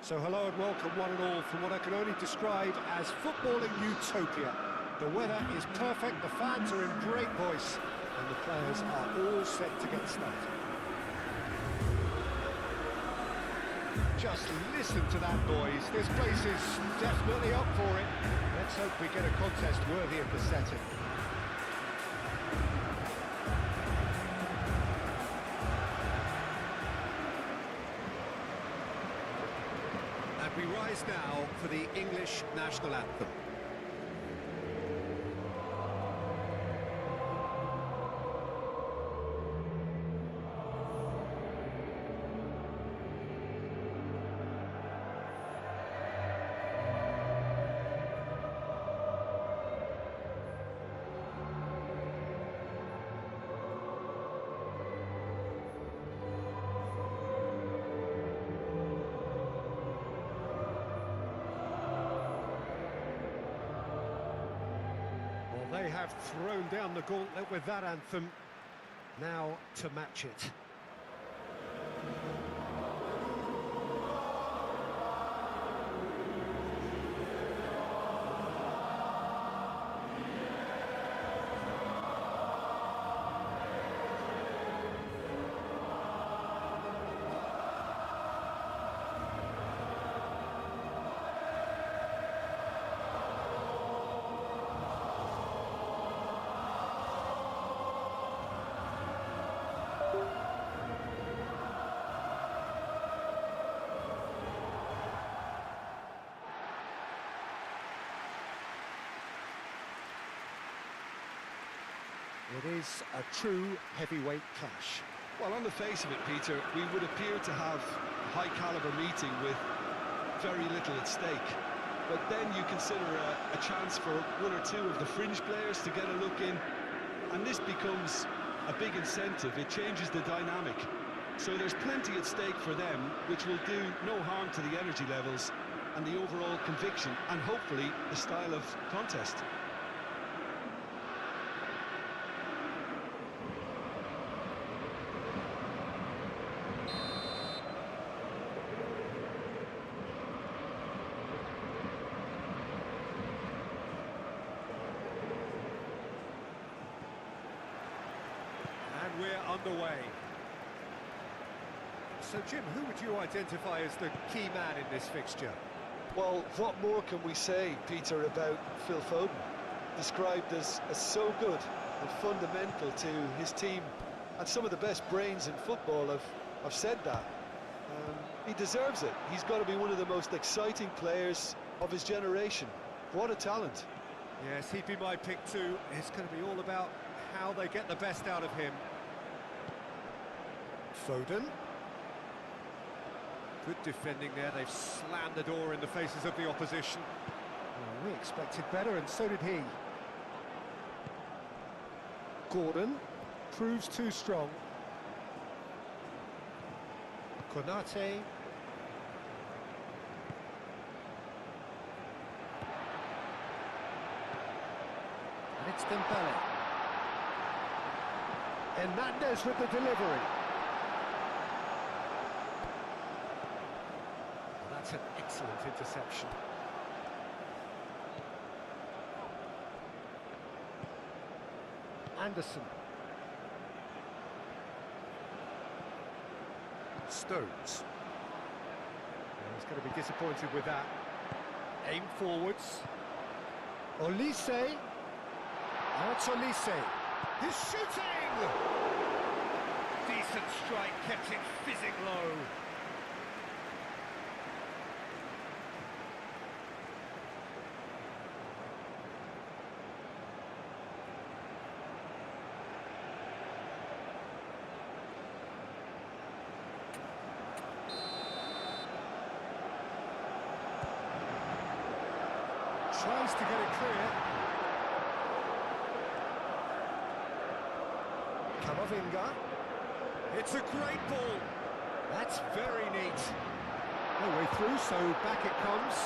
So hello and welcome one and all from what I can only describe as footballing utopia. The weather is perfect, the fans are in great voice, and the players are all set to get started. Just listen to that noise, this place is definitely up for it. Let's hope we get a contest worthy of the setting. We rise now for the English national anthem. They have thrown down the gauntlet with that anthem. Now to match it. It is a true heavyweight clash. Well, on the face of it, Peter, we would appear to have a high-caliber meeting with very little at stake. But then you consider a chance for one or two of the fringe players to get a look in, and this becomes a big incentive. It changes the dynamic. So there's plenty at stake for them, which will do no harm to the energy levels and the overall conviction, and hopefully the style of contest. We're underway. So, Jim, who would you identify as the key man in this fixture? Well, what more can we say, Peter, about Phil Foden? Described as so good and fundamental to his team, and some of the best brains in football have said that. He deserves it. He's got to be one of the most exciting players of his generation. What a talent. Yes, he'd be my pick too. It's going to be all about how they get the best out of him. Foden. Good defending there. They've slammed the door in the faces of the opposition. Well, we expected better, and so did he. Gordon proves too strong. Konate. And it's Dembele. Hernandez with the delivery. Well, that's an excellent interception. Anderson. Stones. Well, he's going to be disappointed with that. Aim forwards. Olise. Now it's Olise. He's shooting! Decent strike, kept it fizzing low. Tries to get it clear. Camavinga. It's a great ball. That's very neat. No way through, so back it comes.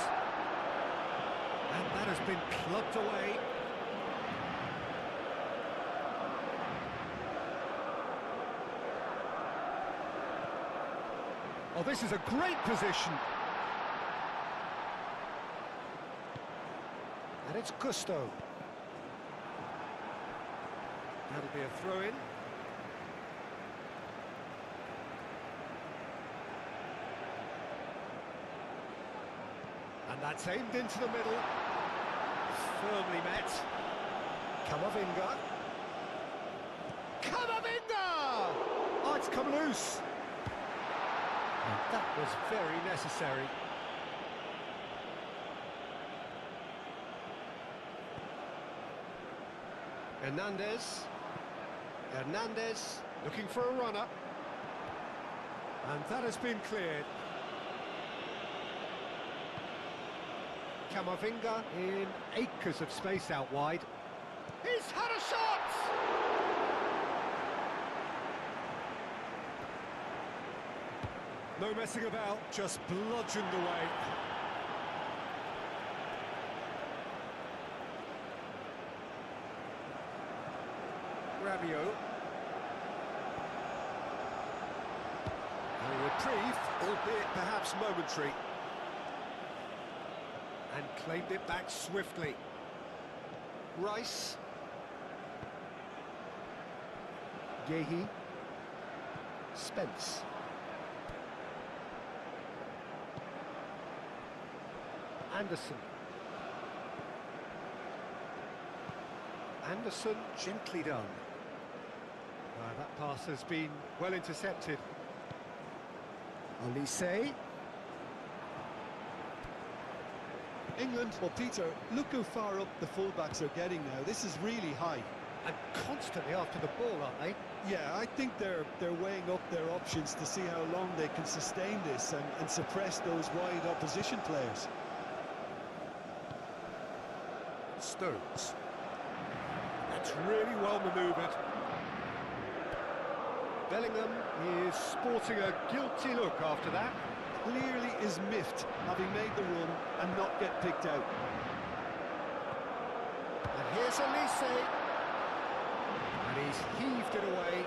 And that has been clubbed away. Oh, this is a great position. And it's Gusto. That'll be a throw-in. And that's aimed into the middle. Firmly met. Camavinga. Camavinga! Oh, it's come loose. And that was very necessary. Hernandez looking for a runner. And that has been cleared. Camavinga in acres of space out wide. He's had a shot! No messing about, just bludgeoned away. Rabiot. A reprieve, albeit perhaps momentary. And claimed it back swiftly. Rice. Gehi. Spence. Anderson. Anderson, gently done. That pass has been well intercepted. Olise. England, well, Peter, look how far up the fullbacks are getting now. This is really high. And constantly after the ball, aren't they? Yeah, I think they're weighing up their options to see how long they can sustain this and suppress those wide opposition players. Stones. That's really well manoeuvred. Bellingham is sporting a guilty look after that. Clearly is miffed, having made the run and not get picked out. And here's Olise. And he's heaved it away.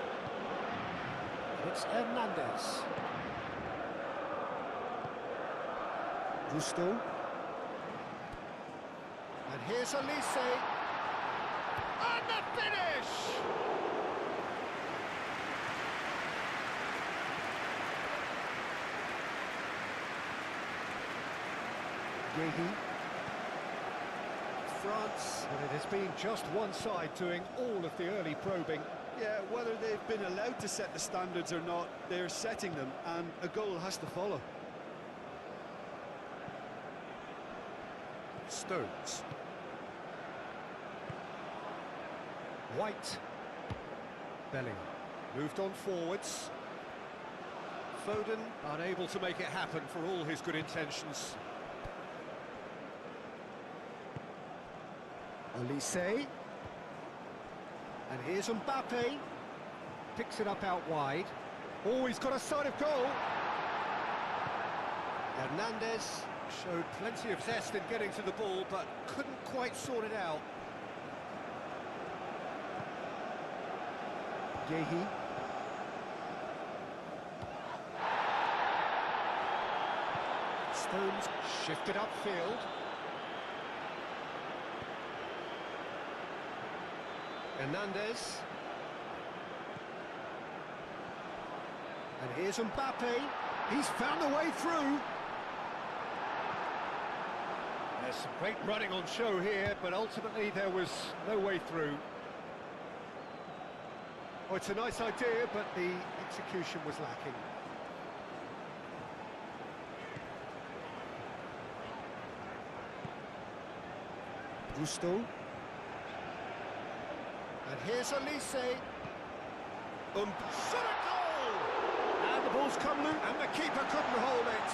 It's Hernandez. Gusto. And here's Olise. And the finish! Gehi. France, and it has been just one side doing all of the early probing. Yeah, whether they've been allowed to set the standards or not, they're setting them, and a goal has to follow. Stones. White. Bellingham. Moved on forwards. Foden unable to make it happen for all his good intentions. Olise. And here's Mbappe. Picks it up out wide. Oh, he's got a sight of goal. Hernandez showed plenty of zest in getting to the ball, but couldn't quite sort it out. Gehi. Stones shifted upfield. Hernandez. And here's Mbappe. He's found a way through. There's some great running on show here, but ultimately there was no way through. Oh, it's a nice idea, but the execution was lacking. Gusto. And here's Olise. Shot a goal! And the ball's come loose, and the keeper couldn't hold it.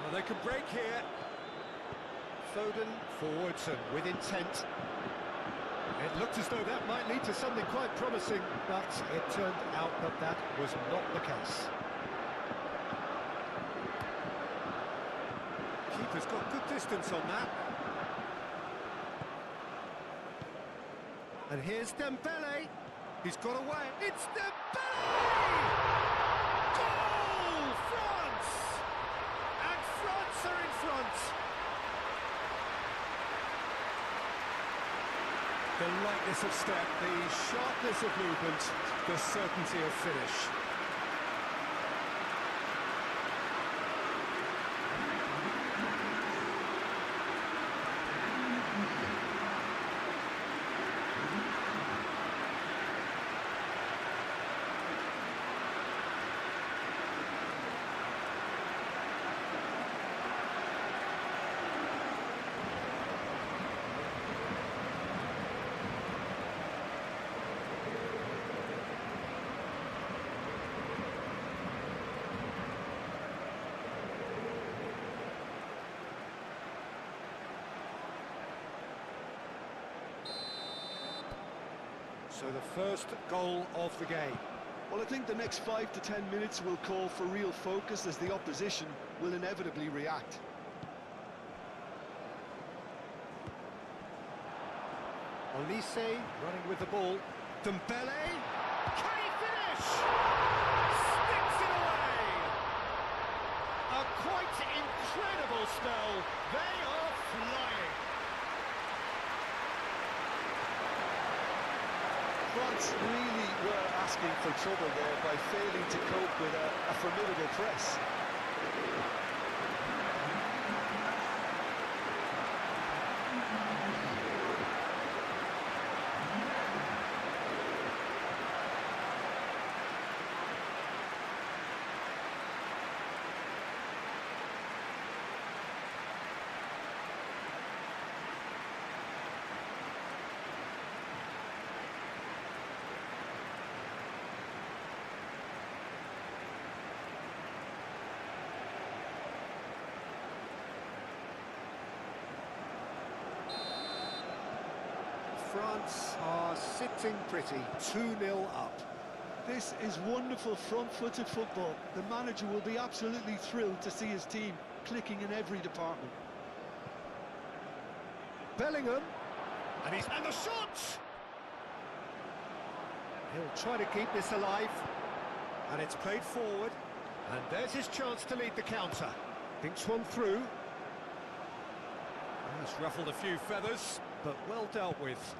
Well, they could break here. Foden forwards and with intent. It looked as though that might lead to something quite promising, but it turned out that that was not the case. Keeper's got good distance on that. And here's Dembele. He's got away. It's Dembele! Goal, France! are in front. The lightness of step, the sharpness of movement, the certainty of finish. So the first goal of the game. Well, I think the next 5 to 10 minutes will call for real focus as the opposition will inevitably react. Olise running with the ball. Dembele. Can he finish? Sticks it away. A quite incredible spell. They are flying. France really were asking for trouble there by failing to cope with a formidable press. France are sitting pretty, 2-0 up. This is wonderful front-footed football. The manager will be absolutely thrilled to see his team clicking in every department. Bellingham, and the shot! He'll try to keep this alive, and it's played forward, and there's his chance to lead the counter. Thinks one through. Has ruffled a few feathers, but well dealt with.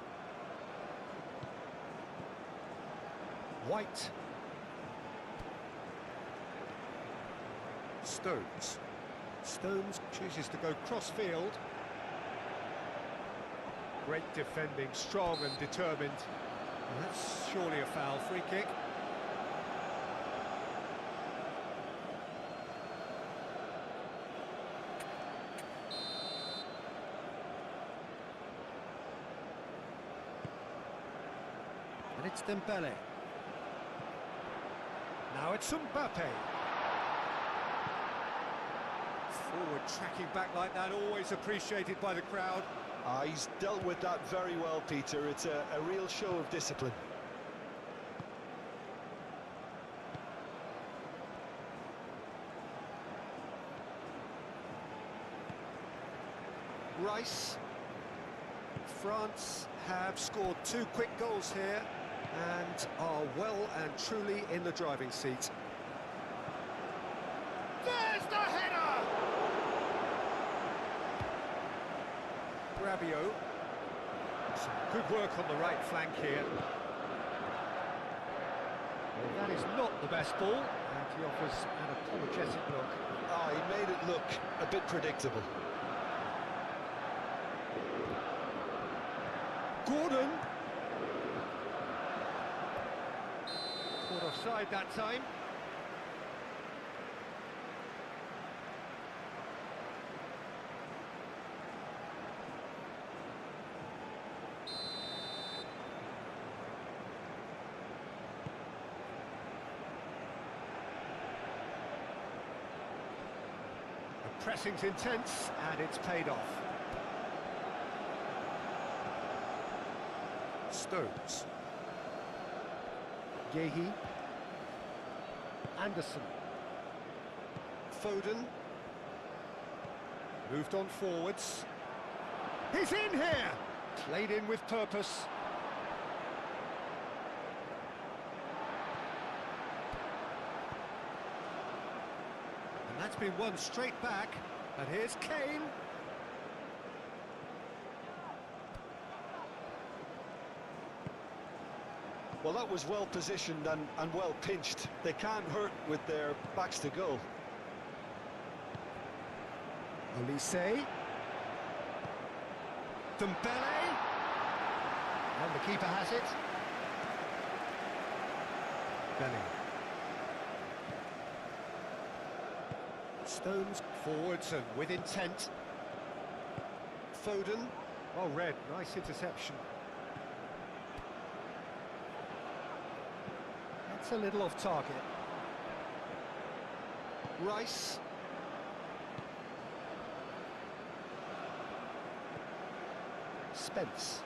White. Stones. Stones chooses to go cross-field. Great defending, strong and determined. And that's surely a foul. Free kick. And it's Dembele. Now it's Mbappe. Forward tracking back like that, always appreciated by the crowd. He's dealt with that very well, Peter. It's a real show of discipline. Rice. France have scored 2 quick goals here and are well and truly in the driving seat. There's the header! Rabiot. Some good work on the right flank here. Well, that is not the best ball, and he offers an apologetic look. He made it look a bit predictable. Gordon. Caught offside that time. The pressing's intense, and it's paid off. Stones. Yehi. Anderson. Foden. Moved on forwards. He's in here! Played in with purpose. And that's been won straight back. And here's Kane. Well, that was well positioned and well pinched. They can't hurt with their backs to goal. Olise. Dembele. And the keeper has it. Belly. Stones forwards and with intent. Foden. Well read, nice interception. That's a little off target. Rice. Spence.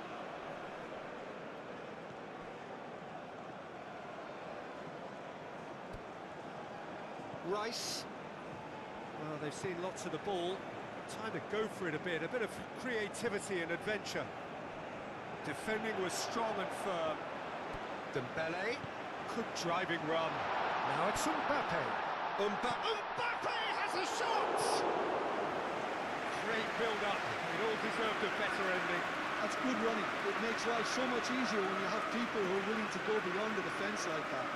Rice. Well, they've seen lots of the ball. Time to go for it a bit of creativity and adventure. Defending was strong and firm. Dembele. Good driving run. Now it's Mbappe. Mbappe has a shot! Great build-up. It all deserved a better ending. That's good running. It makes life so much easier when you have people who are willing to go beyond the defence like that.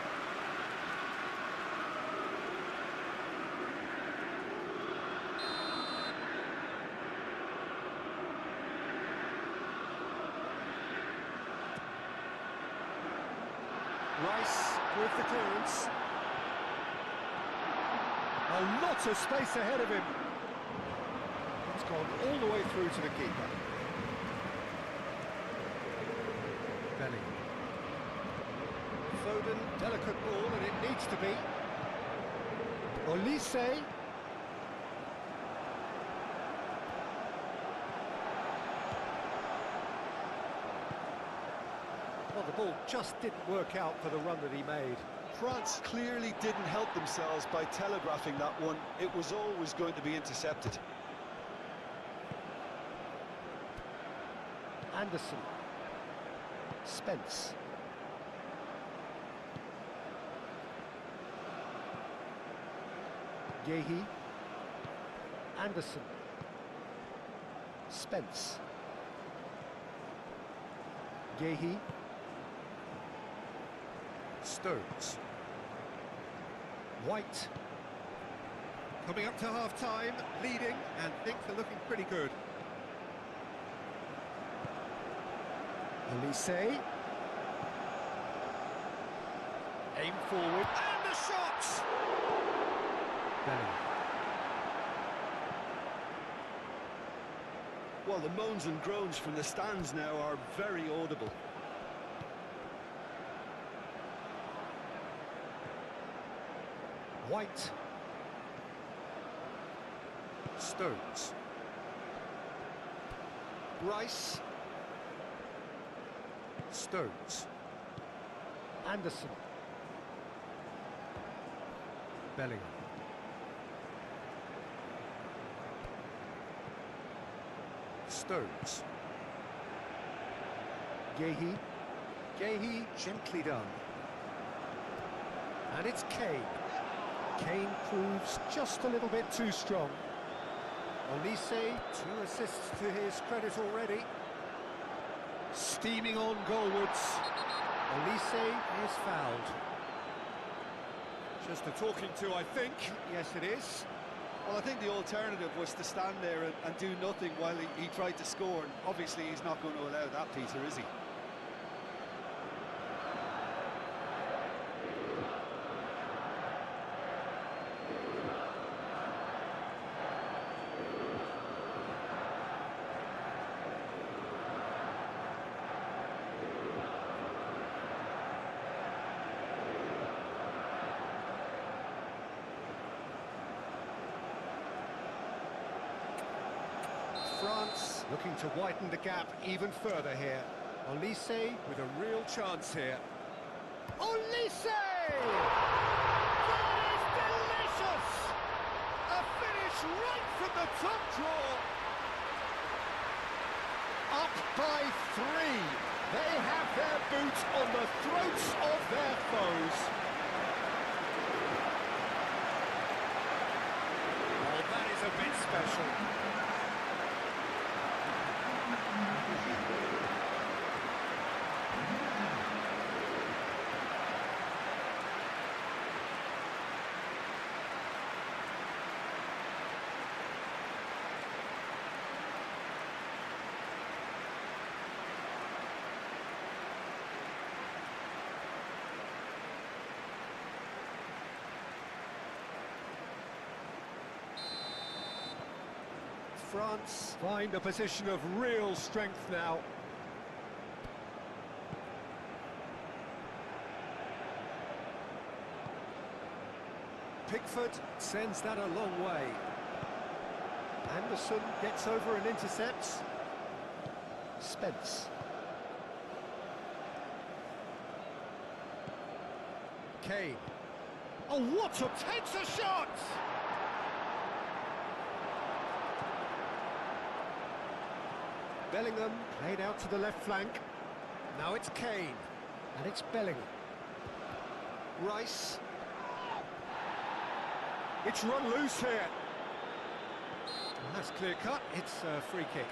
Rice with the clearance. A lot of space ahead of him. It's gone all the way through to the keeper. Belly. Foden, delicate ball, and it needs to be. Olise. Well, the ball just didn't work out for the run that he made. France clearly didn't help themselves by telegraphing that one. It was always going to be intercepted. Anderson. Spence. Yehi. Anderson. Spence. Yehi. Stones. White. Coming up to half-time, leading, and things are looking pretty good. Olise. Aim forward, and the shot! Belly. Well, the moans and groans from the stands now are very audible. White. Stones. Rice. Stones. Anderson. Bellingham. Stones. Yehi. Yehi, gently done. And it's Kane. Kane proves just a little bit too strong. Olise, 2 assists to his credit already. Steaming on goalwards. Olise is fouled. Just a talking to, I think. Yes, it is. Well, I think the alternative was to stand there and do nothing while he tried to score. And obviously, he's not going to allow that, Peter, is he? France looking to widen the gap even further here. Olise with a real chance here. Olise! That is delicious! A finish right from the top draw. Up by 3. They have their boots on the throats of their foes. Oh, that is a bit special. France find a position of real strength now. Pickford sends that a long way. Anderson gets over and intercepts. Spence. Kane. Oh, what a... takes a shot! Bellingham played out to the left flank. Now it's Kane, and it's Bellingham. Rice. It's run loose here. And that's clear cut. It's a free kick.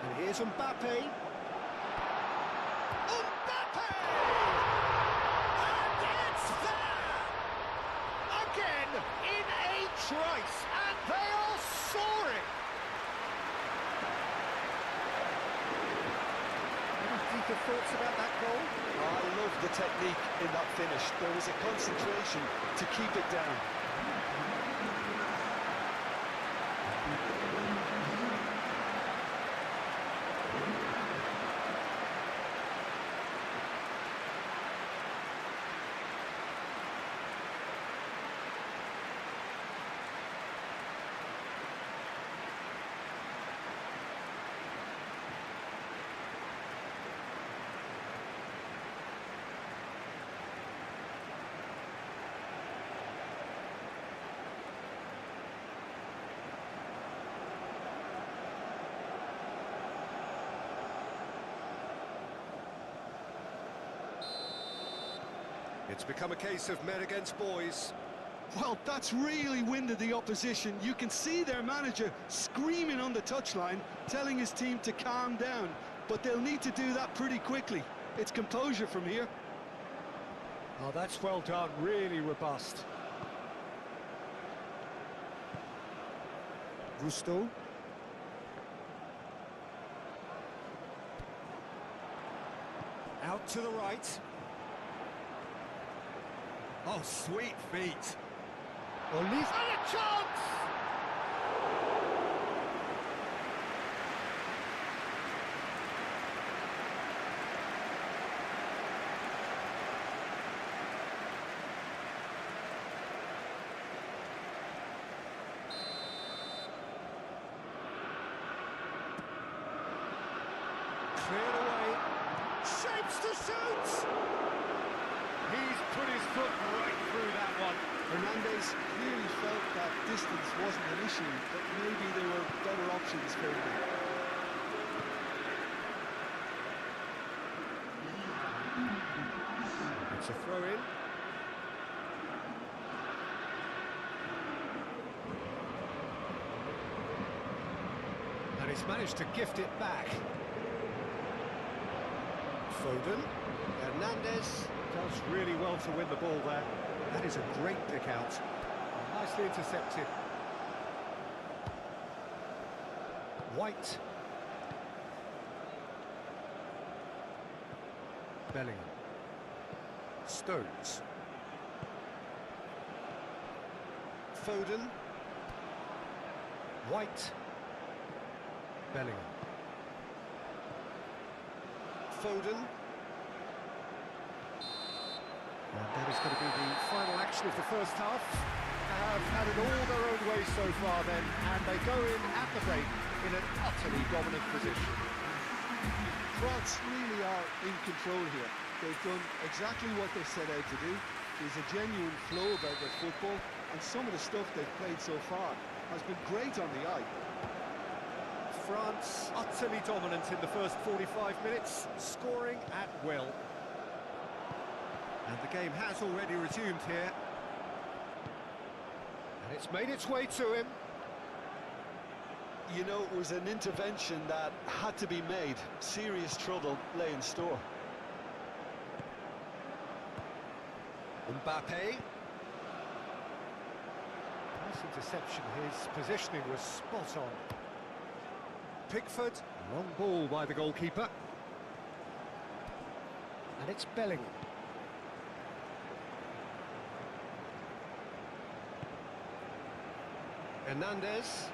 And here's Mbappe. Mbappe! And it's there! Again, in a trice, and they are soaring! Any deeper thoughts about that goal? I love the technique in that finish. There was a concentration to keep it down. It's become a case of men against boys. Well, that's really winded the opposition. You can see their manager screaming on the touchline, telling his team to calm down. But they'll need to do that pretty quickly. It's composure from here. Oh, that's well done, really robust. Gusto. Out to the right. Oh, sweet feet. Olise. And a chance! Cleared away. Shapes to shoot! He's put his foot right through that one. Hernandez clearly felt that distance wasn't an issue, but maybe there were better options for him. It's a throw-in. And he's managed to gift it back. Foden. Hernandez does really well to win the ball there. That is a great pick out. Nicely intercepted. White. Bellingham. Stones. Foden. White. Bellingham. Foden. And that is going to be the final action of the first half. Have had it all their own way so far then, and they go in at the break in an utterly dominant position. France really are in control here. They've done exactly what they set out to do. There's a genuine flow about their football, and some of the stuff they've played so far has been great on the eye. France utterly dominant in the first 45 minutes, scoring at will. And the game has already resumed here. And it's made its way to him. You know, it was an intervention that had to be made. Serious trouble lay in store. Mbappe. Nice interception, his positioning was spot on. Pickford, long ball by the goalkeeper. And it's Bellingham. Hernandez.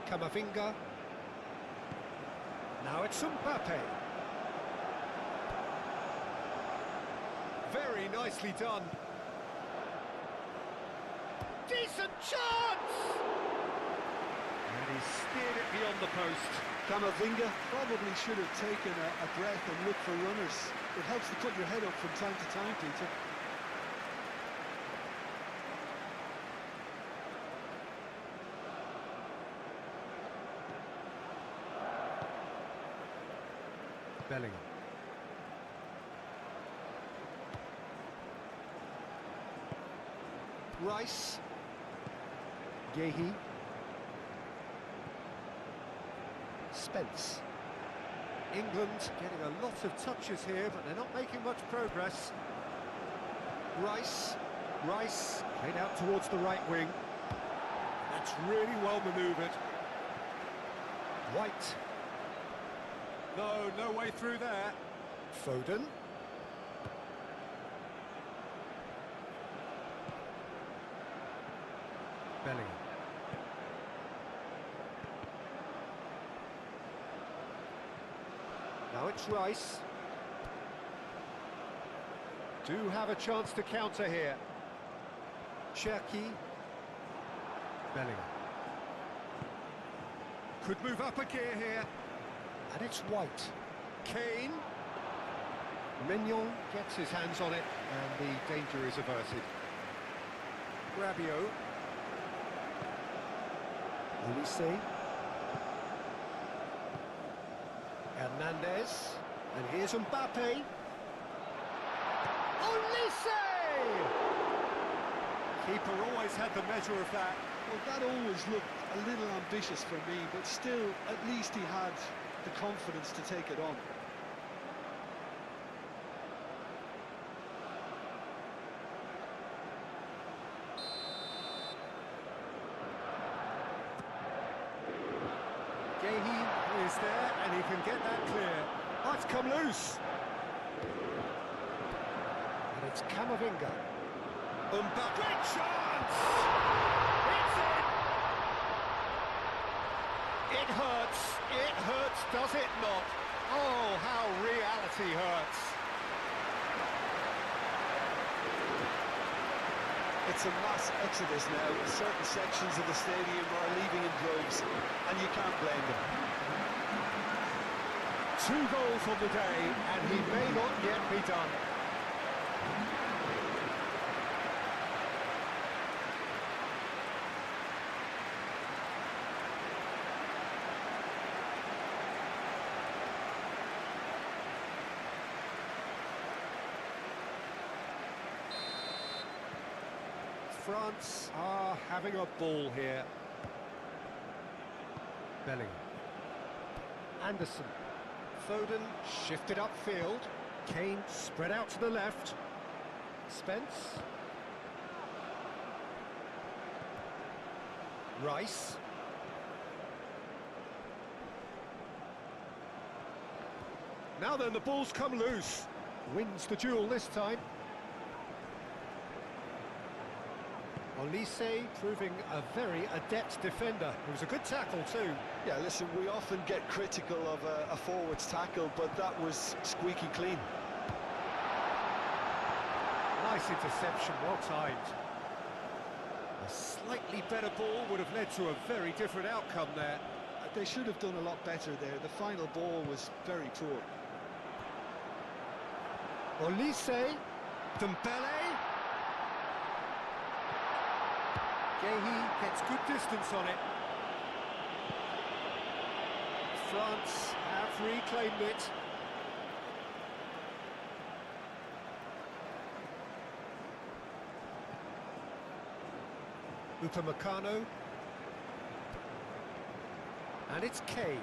Camavinga. Now it's Mbappe. Very nicely done. Decent chance! And he steered it beyond the post. Camavinga probably should have taken a breath and looked for runners. It helps to put your head up from time to time, Peter. Bellingham. Rice. Yehi. Spence. England getting a lot of touches here, but they're not making much progress. Rice. Rice played out towards the right wing. That's really well manoeuvred. White. No way through there. Foden. Bellingham. Now it's Rice. Do have a chance to counter here. Shaquib. Bellingham. Could move up a gear here. And it's White. Kane. Mignon gets his hands on it, and the danger is averted. Rabiot. Olise. Hernandez. And here's Mbappe. Olise! Keeper always had the measure of that. Well, that always looked a little ambitious for me, but still, at least he had the confidence to take it on. Yehi is there, and he can get that clear. Oh, it's come loose. And it's Camavinga. Mbappe. Great chance! It's in! It hurts, does it not? Oh, how reality hurts. It's a mass exodus now. Certain sections of the stadium are leaving in droves, and you can't blame them. 2 goals on the day, and he may not yet be done. France are having a ball here. Bellingham. Anderson. Foden shifted upfield. Kane spread out to the left. Spence. Rice. Now then, the ball's come loose. Wins the duel this time. Olise proving a very adept defender. It was a good tackle too. Yeah, listen, we often get critical of a forward's tackle, but that was squeaky clean. Nice interception, well timed. A slightly better ball would have led to a very different outcome there. They should have done a lot better there. The final ball was very poor. Olise. Dembele. Gehi gets good distance on it. France have reclaimed it. Upamecano. And it's Kane.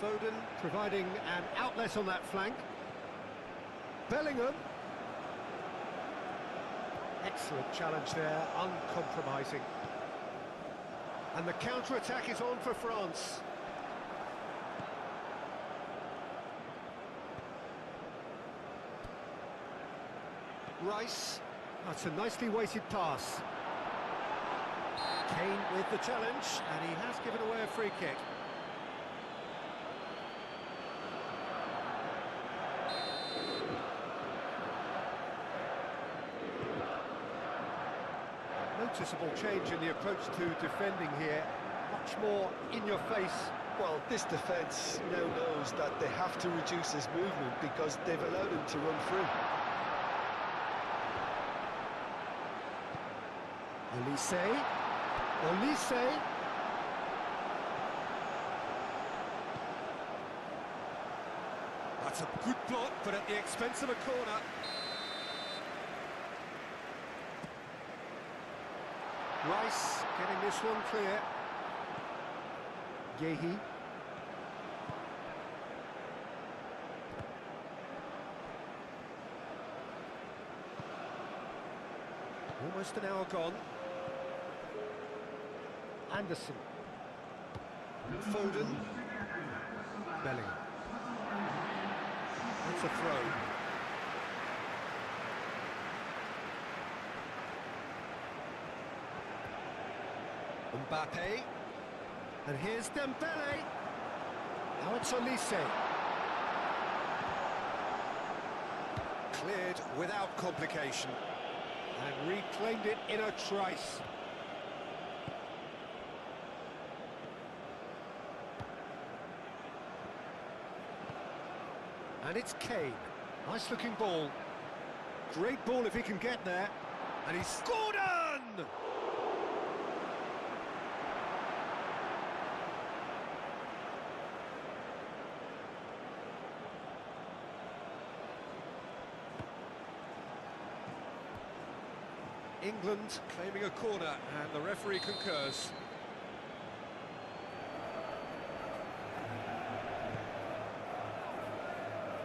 Foden providing an outlet on that flank. Bellingham. Excellent challenge there, uncompromising. And the counter-attack is on for France. Rice. That's a nicely weighted pass. Kane with the challenge, and he has given away a free kick. Noticeable change in the approach to defending here. Much more in your face. Well, this defence now knows that they have to reduce his movement because they've allowed him to run free. Olise. That's a good block, but at the expense of a corner. Rice getting this one clear. Gehi. Almost an hour gone. Anderson. Foden. Bellingham. That's a throw. Mbappe. And here's Dembele. Now it's Olise. Cleared without complication. And reclaimed it in a trice. And it's Kane. Nice looking ball. Great ball if he can get there. And he's Gordon! England claiming a corner, and the referee concurs.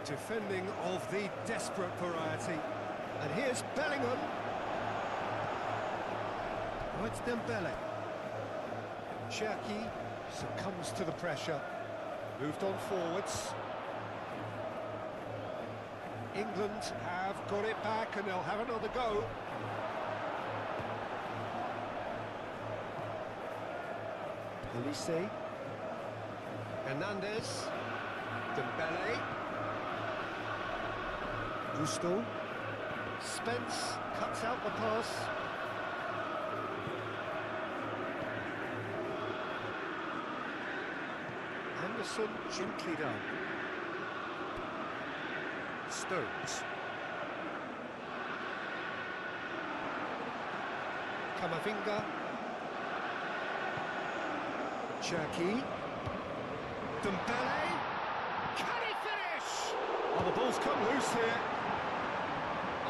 Defending of the desperate variety. And here's Bellingham. Oh, it's Dembele. Shaquib succumbs to the pressure. Moved on forwards. England have got it back, and they'll have another go. Olise. Hernandez. Dembele. Gusto. Spence cuts out the pass. Anderson gently done. Stones. Camavinga. Shaquib. Dembele. Can he finish? Oh, the ball's come loose here. Oh,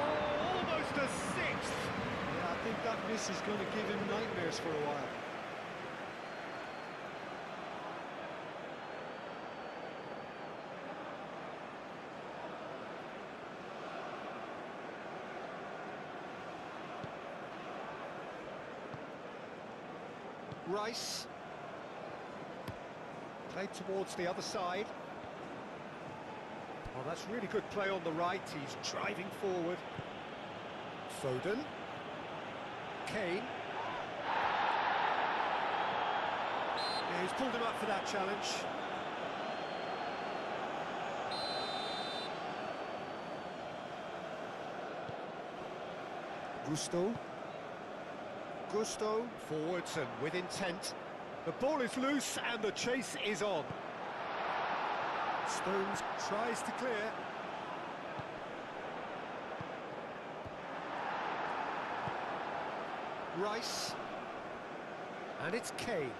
almost a sixth. Yeah, I think that miss is going to give him nightmares for a while. Rice. Played towards the other side. Oh, that's really good play on the right. He's driving forward. Foden. Kane. Yeah, he's pulled him up for that challenge. Gusto forwards and with intent. The ball is loose and the chase is on. Stones tries to clear. Rice. And it's Kane.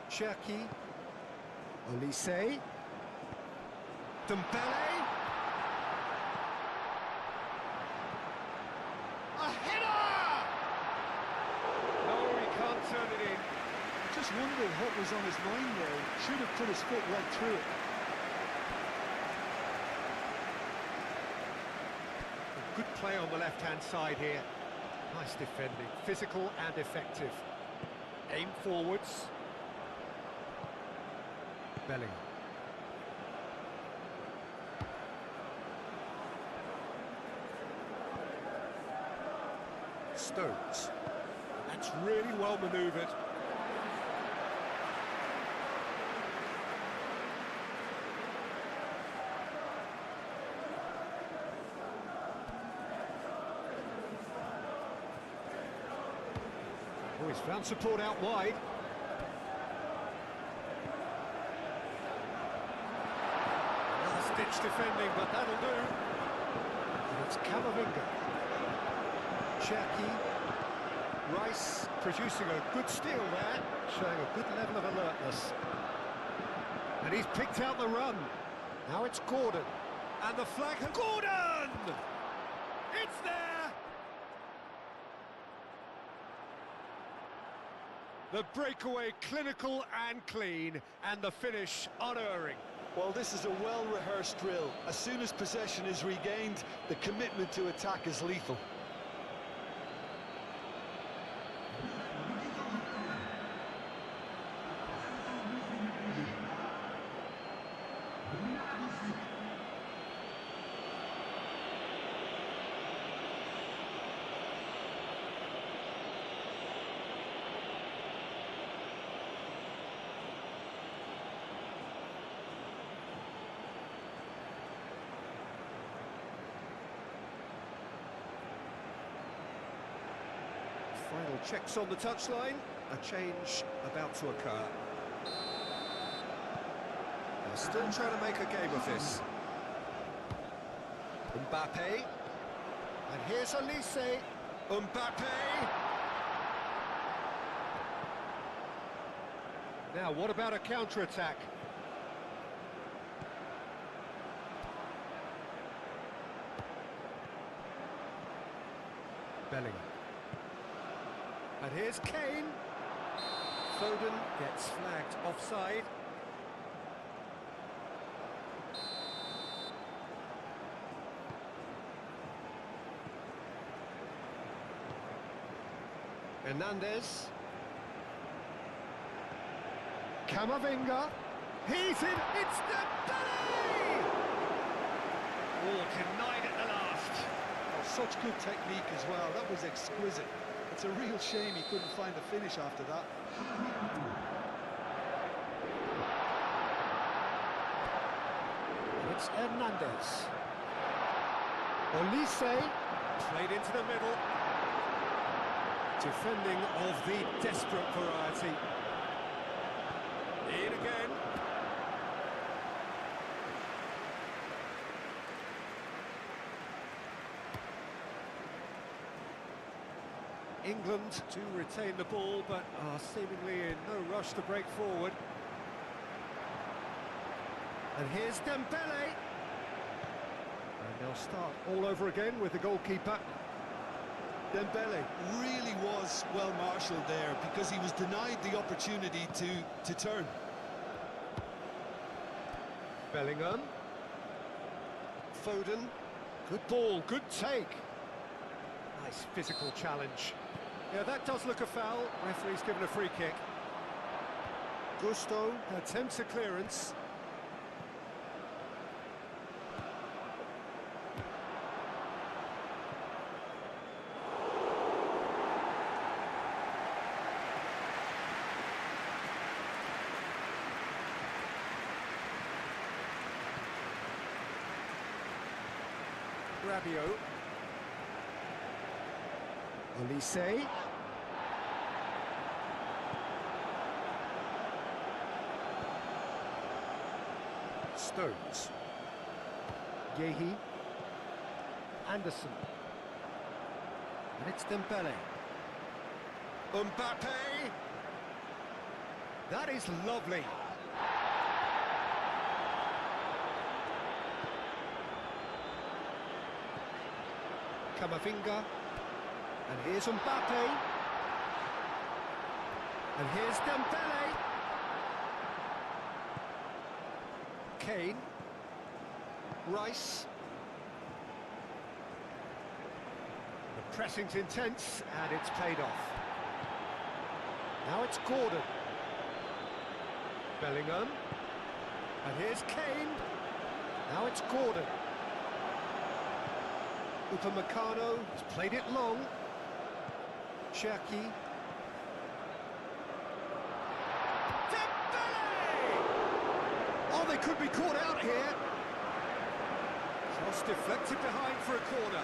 Shaquib. Olise. Dembele. A header! No, he can't turn it in. Just wondering what was on his mind there. Should have put his foot right through it. Good play on the left-hand side here. Nice defending, physical and effective. Aim forwards. Bellingham. Stones. That's really well manoeuvred. Oh, he's found support out wide. Last-ditch defending, but that'll do. And it's Camavinga. Shaquib. Rice producing a good steal there, showing a good level of alertness. And he's picked out the run. Now it's Gordon. And the flag... Gordon! It's there! The breakaway clinical and clean, and the finish unerring. Well, this is a well-rehearsed drill. As soon as possession is regained, the commitment to attack is lethal. Final checks on the touchline. A change about to occur. They're still trying to make a game of this. Mbappe. And here's Olise. Mbappe. Now, what about a counter-attack? Bellingham. And here's Kane. Foden gets flagged offside. Hernandez. Camavinga. He's in. It's Dembele! Oh, denied at the last. Oh, such good technique as well. That was exquisite. It's a real shame he couldn't find a finish after that. It's Hernandez. Olise. Played into the middle. Defending of the desperate variety. In again. England to retain the ball, but are seemingly in no rush to break forward. And here's Dembele. And they'll start all over again with the goalkeeper. Dembele really was well marshalled there because he was denied the opportunity to turn. Bellingham. Foden. Good ball, good take. Nice physical challenge. Yeah, that does look a foul. Referee's given a free kick. Gusto attempts a clearance. Rabiot. Olise. Stones. Yehi. Anderson. And it's Dembele. Mbappe! That is lovely. Camavinga. And here's Mbappe. And here's Dembele. Kane. Rice. The pressing's intense, and it's paid off. Now it's Gordon. Bellingham. And here's Kane. Now it's Gordon. Upamecano has played it long. Shaquib. Dembele! Oh, they could be caught out here. Cross deflected behind for a corner.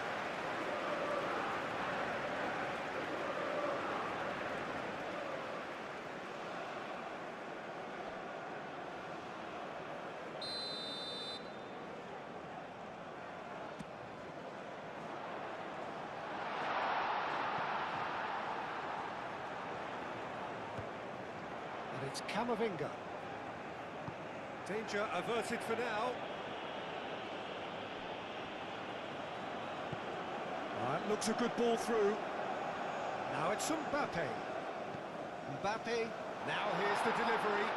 And it's Camavinga. Danger averted for now. That looks a good ball through. Now it's Mbappe. Mbappe, now here's the delivery.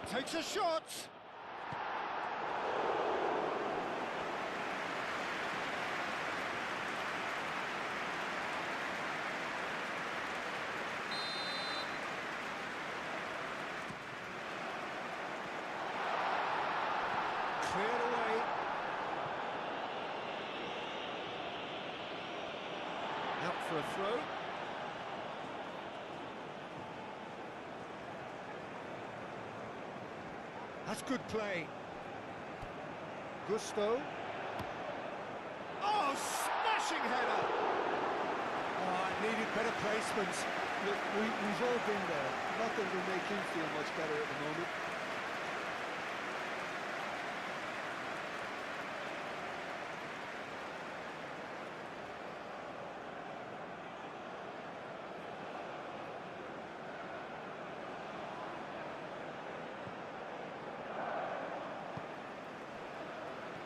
Takes a shot. Cleared away. Out for a throw. That's good play. Gusto. Oh, smashing header! Oh, it needed better placement. Look, we've all been there. Nothing will make him feel much better at the moment.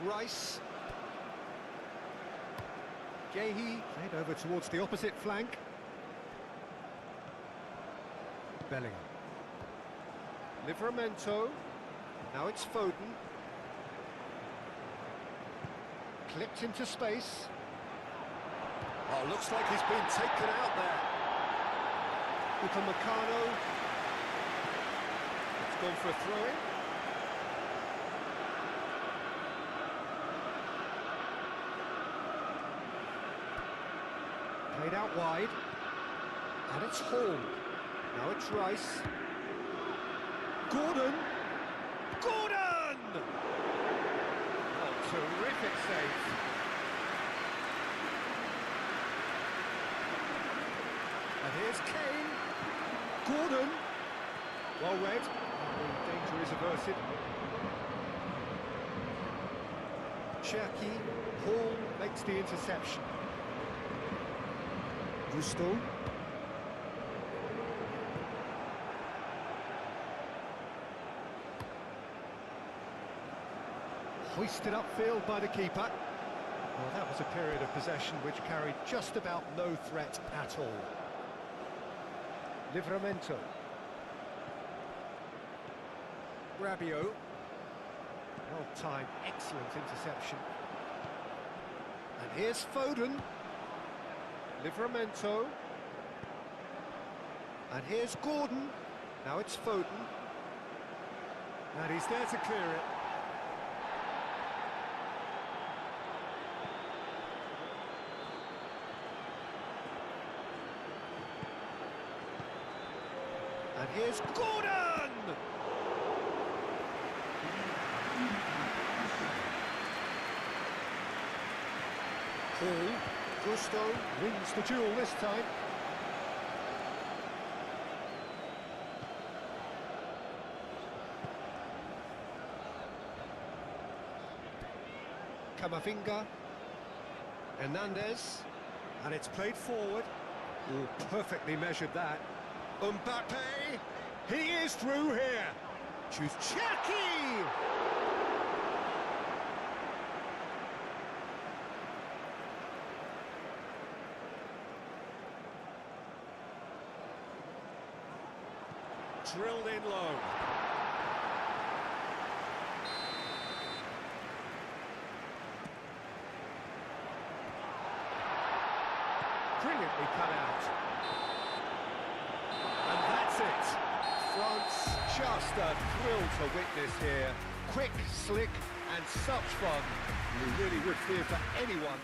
Rice. Gehi played over towards the opposite flank. Bellingham. Livramento. Now it's Foden. Clipped into space. Oh, looks like he's been taken out there. Upamecano. It's gone for a throw-in. Played out wide, and it's Hall. Now it's Rice. Gordon! Gordon! Oh, terrific save. And here's Kane. Gordon! Well read. The danger is averted. Cherki. Hall makes the interception. Gusto. Hoisted upfield by the keeper. Well, that was a period of possession which carried just about no threat at all. Livramento. Rabiot. Well-timed, excellent interception. And here's Foden. Livramento. And here's Gordon. Now it's Foden. And he's there to clear it. And here's Gordon! Hall. Gusto wins the duel this time. Camavinga. Hernandez. And it's played forward. Oh, perfectly measured that. Mbappe. He is through here. Choose Shaquib. Drilled in low. Brilliantly cut out. And that's it. France, just a thrill to witness here. Quick, slick, and such fun. You really would fear for anyone.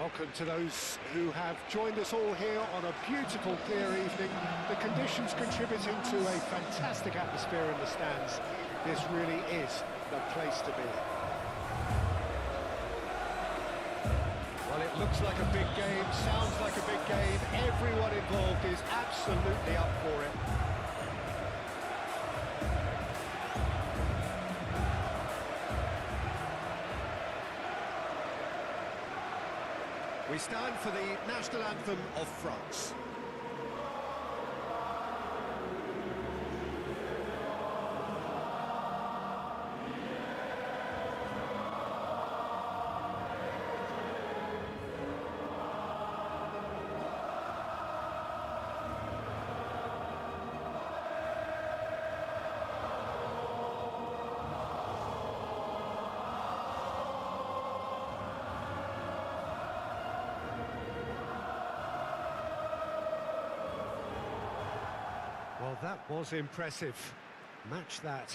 Welcome to those who have joined us all here on a beautiful, clear evening. The conditions contributing to a fantastic atmosphere in the stands. This really is the place to be. Well, it looks like a big game, sounds like a big game. Everyone involved is absolutely up for it. We stand for the national anthem of France. Well, that was impressive. Match that.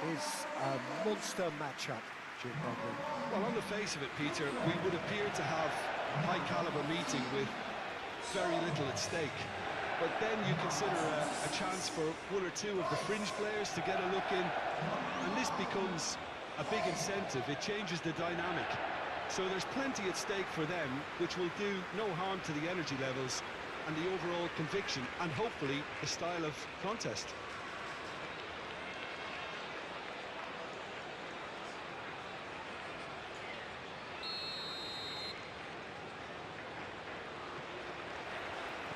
It is a monster matchup, Jim Rodman. Well, on the face of it, Peter, we would appear to have a high-caliber meeting with very little at stake. But then you consider a chance for one or two of the fringe players to get a look in, and this becomes a big incentive. It changes the dynamic. So there's plenty at stake for them, which will do no harm to the energy levels and the overall conviction, and hopefully the style of contest.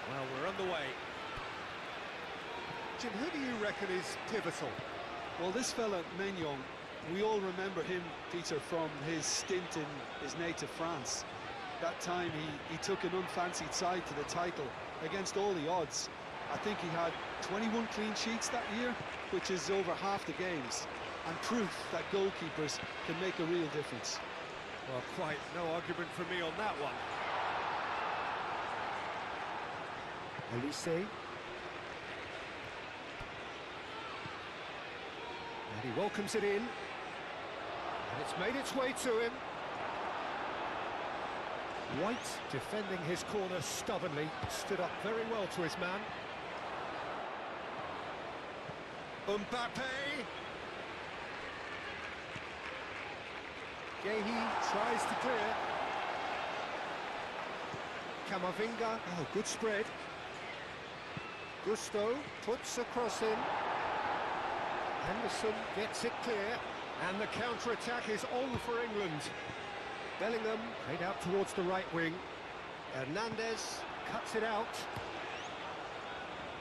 Well, we're underway. Jim, who do you reckon is pivotal? Well, this fella, Maignan, we all remember him, Peter, from his stint in his native France. That time he took an unfancied side to the title against all the odds. I think he had 21 clean sheets that year, which is over half the games, and proof that goalkeepers can make a real difference. Well, quite no argument from me on that one. Elise. And he welcomes it in. And it's made its way to him. White, defending his corner stubbornly, stood up very well to his man. Mbappe. Gehi tries to clear. Camavinga, oh, good spread. Gusto puts a cross in. Anderson gets it clear. And the counter-attack is on for England. Bellingham played out towards the right wing. Hernandez cuts it out.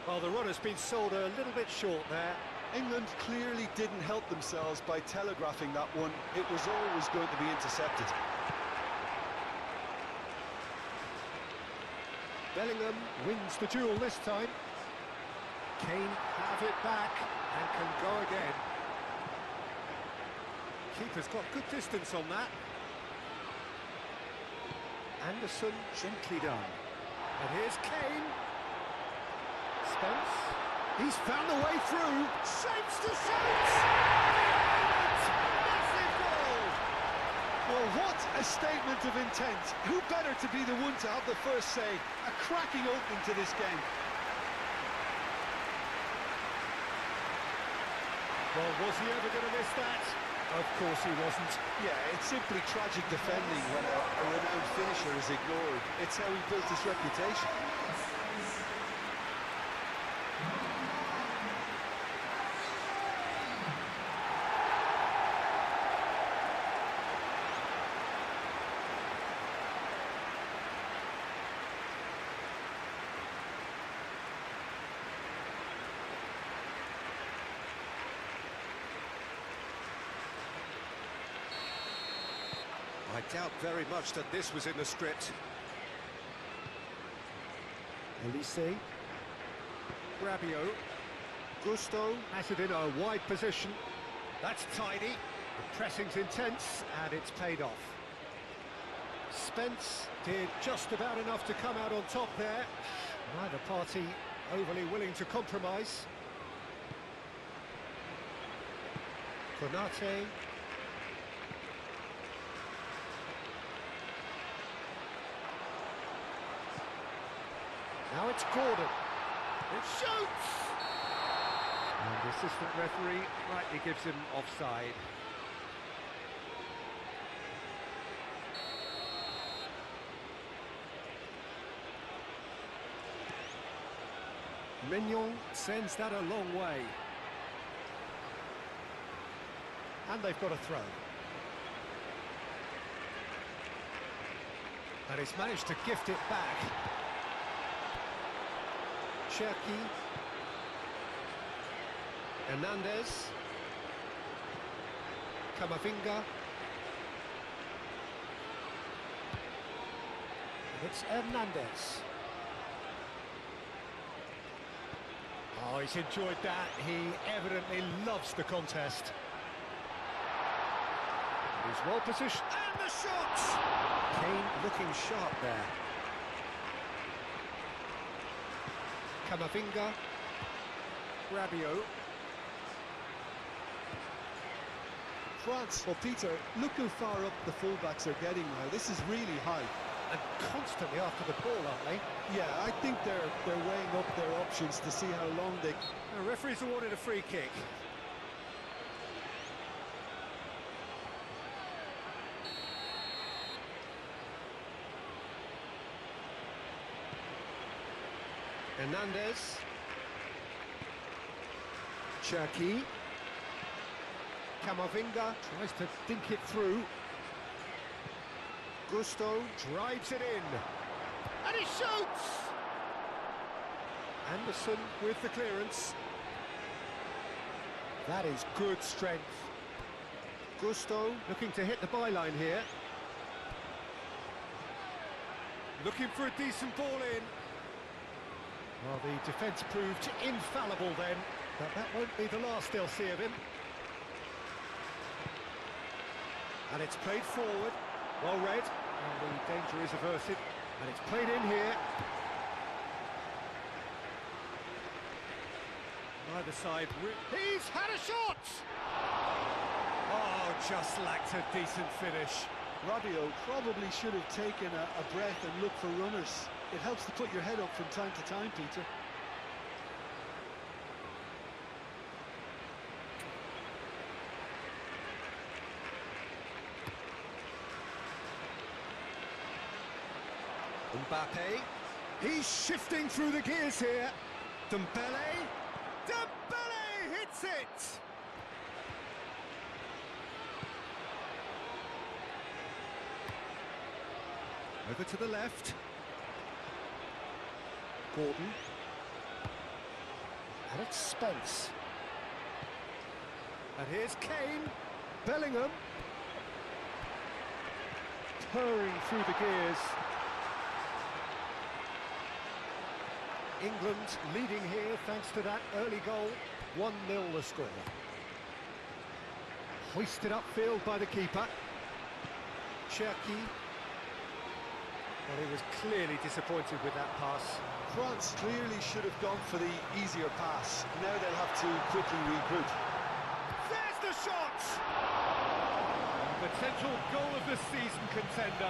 Well, the run has been sold a little bit short there. England clearly didn't help themselves by telegraphing that one. It was always going to be intercepted. Bellingham wins the duel this time. Kane have it back and can go again. Keeper's got good distance on that. Anderson gently done. And here's Kane. Spence. He's found a way through. Shapes to shapes! Massive goal! Well, what a statement of intent. Who better to be the one to have the first say? A cracking opening to this game. Well, was he ever going to miss that? Of course he wasn't. Yeah, it's simply tragic defending when a renowned finisher is ignored. It's how he built his reputation. doubt very much that this was in the script. Elise. Rabiot. Gusto has it in a wide position. That's tidy. The pressing's intense, and it's paid off. Spence did just about enough to come out on top there. Neither party overly willing to compromise. Konate. Now it's Gordon. It shoots! And the assistant referee rightly gives him offside. Mignon sends that a long way. And they've got a throw. And he's managed to gift it back. Shaquib. Hernandez. Camavinga. And it's Hernandez. Oh, he's enjoyed that. He evidently loves the contest. He's well positioned. And the shot! Kane looking sharp there. Camavinga. Rabiot. France, well, Peter, look how far up the fullbacks are getting now. This is really high. And constantly after the ball, aren't they? Yeah, I think they're weighing up their options to see how long they... The referee's awarded a free kick. Hernandez. Shaquib. Camavinga tries to dink it through. Gusto drives it in. And he shoots! Anderson with the clearance. That is good strength. Gusto looking to hit the byline here. Looking for a decent ball in. Well, the defence proved infallible then, but that won't be the last they'll see of him. And it's played forward, well read, and the danger is averted. And it's played in here. Neither side, he's had a shot! Oh, just lacked a decent finish. Rabiot probably should have taken a breath and looked for runners. It helps to put your head up from time to time, Peter. Mbappe, he's shifting through the gears here. Dembele hits it! Over to the left. Gordon. And it's Spence. And here's Kane. Bellingham. Purring through the gears. England leading here thanks to that early goal. 1-0 the score. Hoisted upfield by the keeper. Shaquib. Well, he was clearly disappointed with that pass. France clearly should have gone for the easier pass. Now they'll have to quickly regroup. There's the shot! Potential goal of the season contender,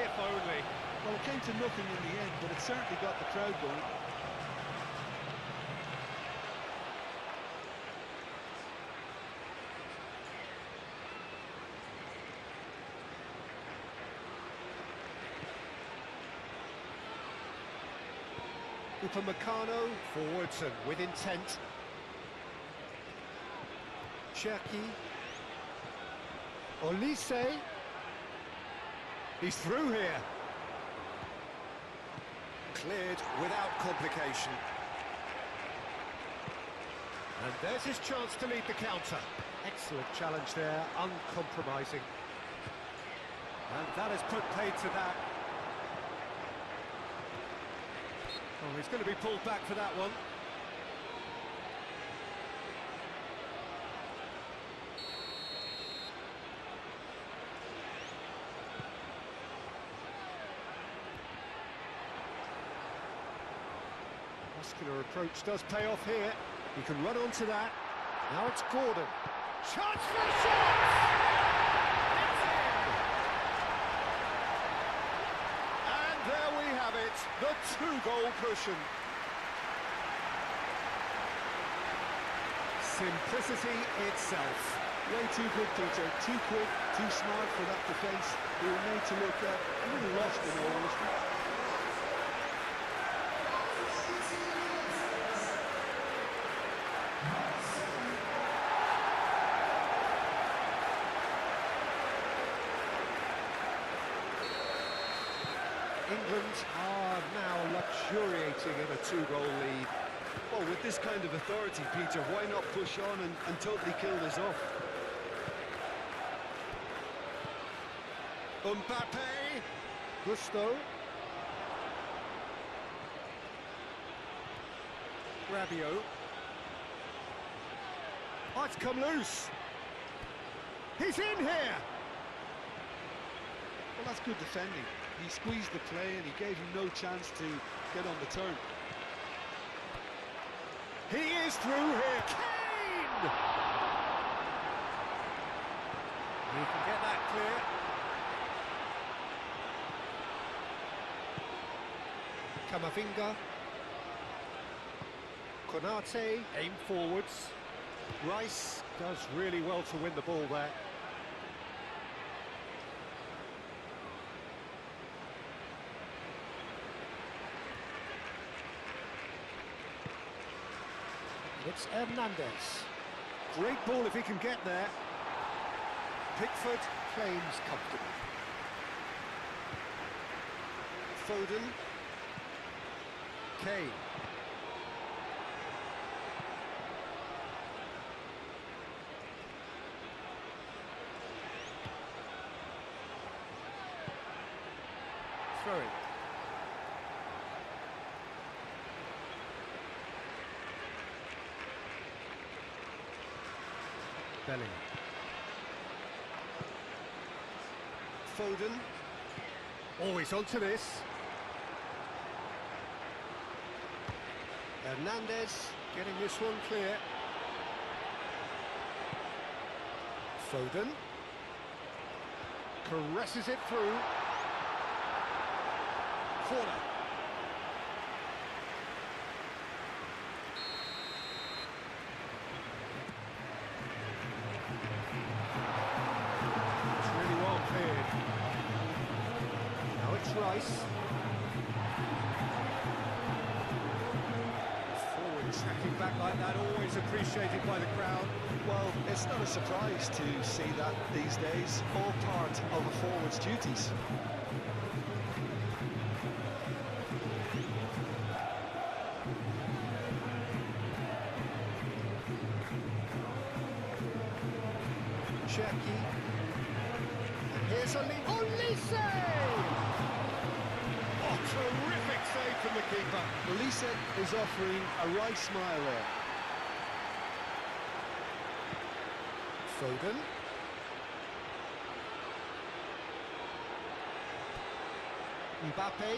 if only. Well, it came to nothing in the end, but it certainly got the crowd going. Upamecano forwards and with intent. Shaquib. Olise. He's through here. Cleared without complication. And there's his chance to lead the counter. Excellent challenge there, uncompromising. And that has put paid to that. Oh, he's going to be pulled back for that one. Muscular approach does pay off here. He can run onto that. Now it's Gordon. Chance for a shot! It's in! And there we have it, the two-goal cushion. Simplicity itself. Way too good, Peter. Too quick, too smart for that defence. They were made to look a little lost in all honesty. England are now luxuriating in a two-goal lead. Well, with this kind of authority, Peter, why not push on and totally kill this off? Mbappe, Gusto, Rabiot. Oh, it's come loose. He's in here. Well, that's good defending. He squeezed the play and he gave him no chance to get on the turn. He is through here. Kane! He can get that clear. Camavinga. Konate, aim forwards. Rice does really well to win the ball there. It's Hernandez. Great ball if he can get there. Pickford claims comfortably. Foden. Kane. Throwing. Bellingham. Foden. Always onto this. Hernandez getting this one clear. Foden. Caresses it through. Corner. Rice. Forward tracking back like that, always appreciated by the crowd. Well, it's not a surprise to see that these days, all part of a forward's duties. Shaquib. Here's Olise! Oh, terrific save from the keeper. Olise is offering a right smile there. Foden. Mbappe.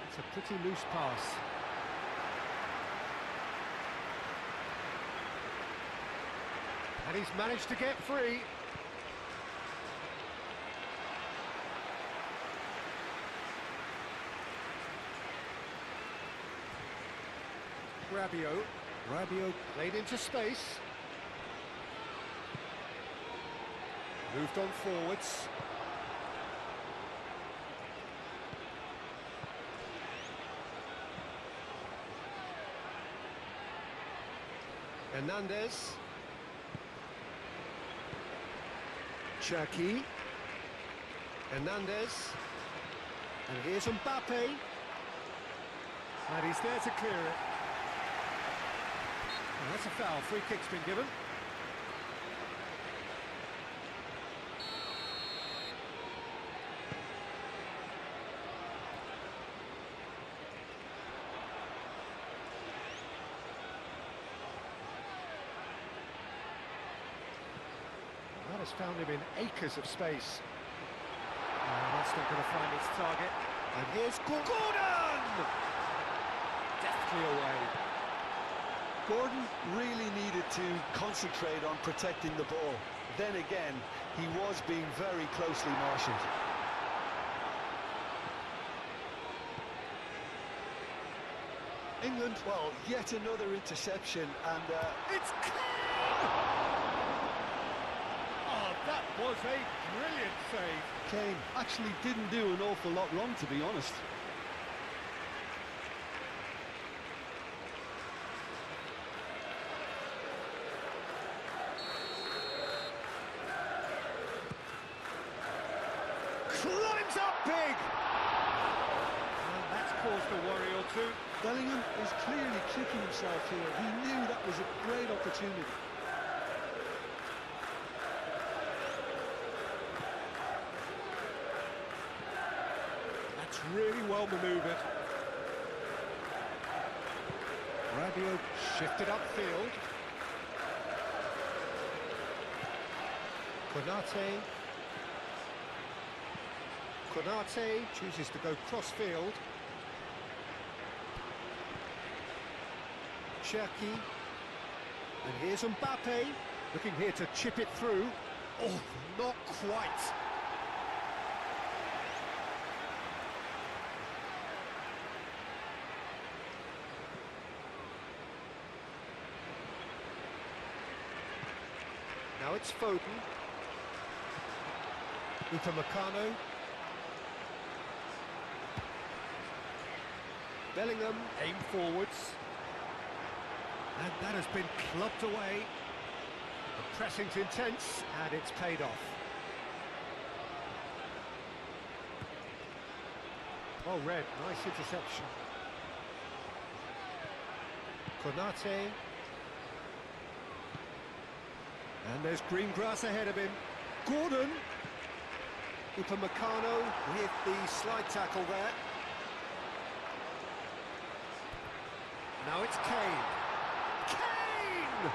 It's a pretty loose pass. And he's managed to get free. Rabiot played into space. Moved on forwards. Hernandez. Shaquib. Hernandez. And here's Mbappe. And he's there to clear it. That's a foul. Free kick's been given. That has found him in acres of space. That's not going to find its target. And here's Gordon! Deftly away. Gordon really needed to concentrate on protecting the ball. Then again, he was being very closely marshalled. England, well, yet another interception, and It's Kane! Oh, that was a brilliant save. Kane actually didn't do an awful lot wrong, to be honest. Climbs up big! Well, that's caused a worry or two. Bellingham is clearly kicking himself here. He knew that was a great opportunity. That's really well manoeuvred. Rabiot shifted upfield. Konate chooses to go cross-field. Cherki. And here's Mbappe, looking here to chip it through. Oh, not quite. Now it's Foden. Upamecano. Bellingham aimed forwards. And that has been clubbed away. The pressing's intense, and it's paid off. Well read, nice interception. Konate. And there's green grass ahead of him. Gordon. Upamecano with the slide tackle there. Now it's Kane. Kane!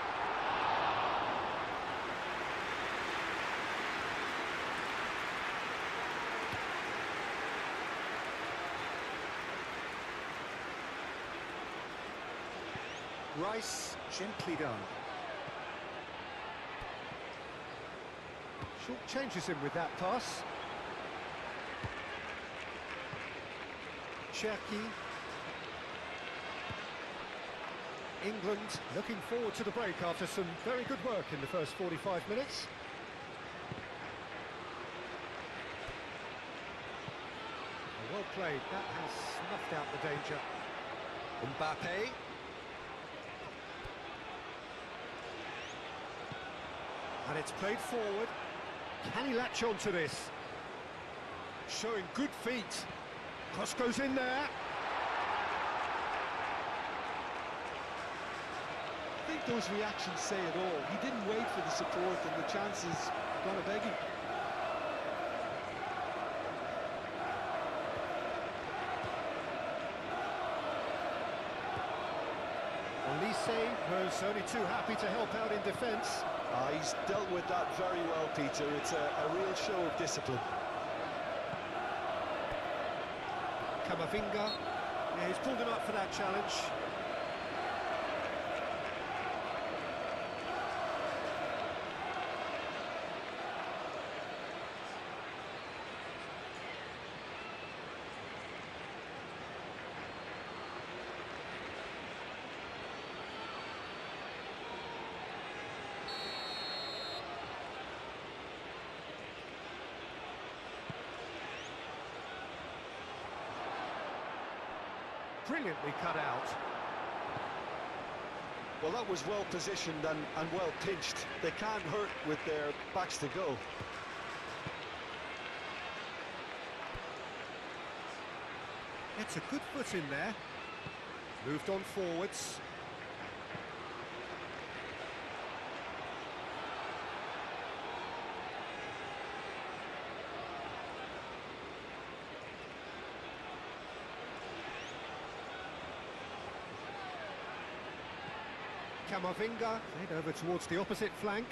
Rice, gently done. Short changes him with that pass. Cherki. England looking forward to the break after some very good work in the first 45 minutes. Well played, that has snuffed out the danger. Mbappe. And it's played forward. Can he latch on to this? Showing good feet. Cross goes in there. I think those reactions say it all. He didn't wait for the support, and the chances gone a begging. Olise was only too happy to help out in defence. He's dealt with that very well, Peter. It's a real show of discipline. Camavinga. Yeah, he's pulled him up for that challenge. Brilliantly cut out. Well, that was well positioned and well pinched. They can't hurt with their backs to goal. It's a good foot in there. Moved on forwards. Camavinga, head over towards the opposite flank.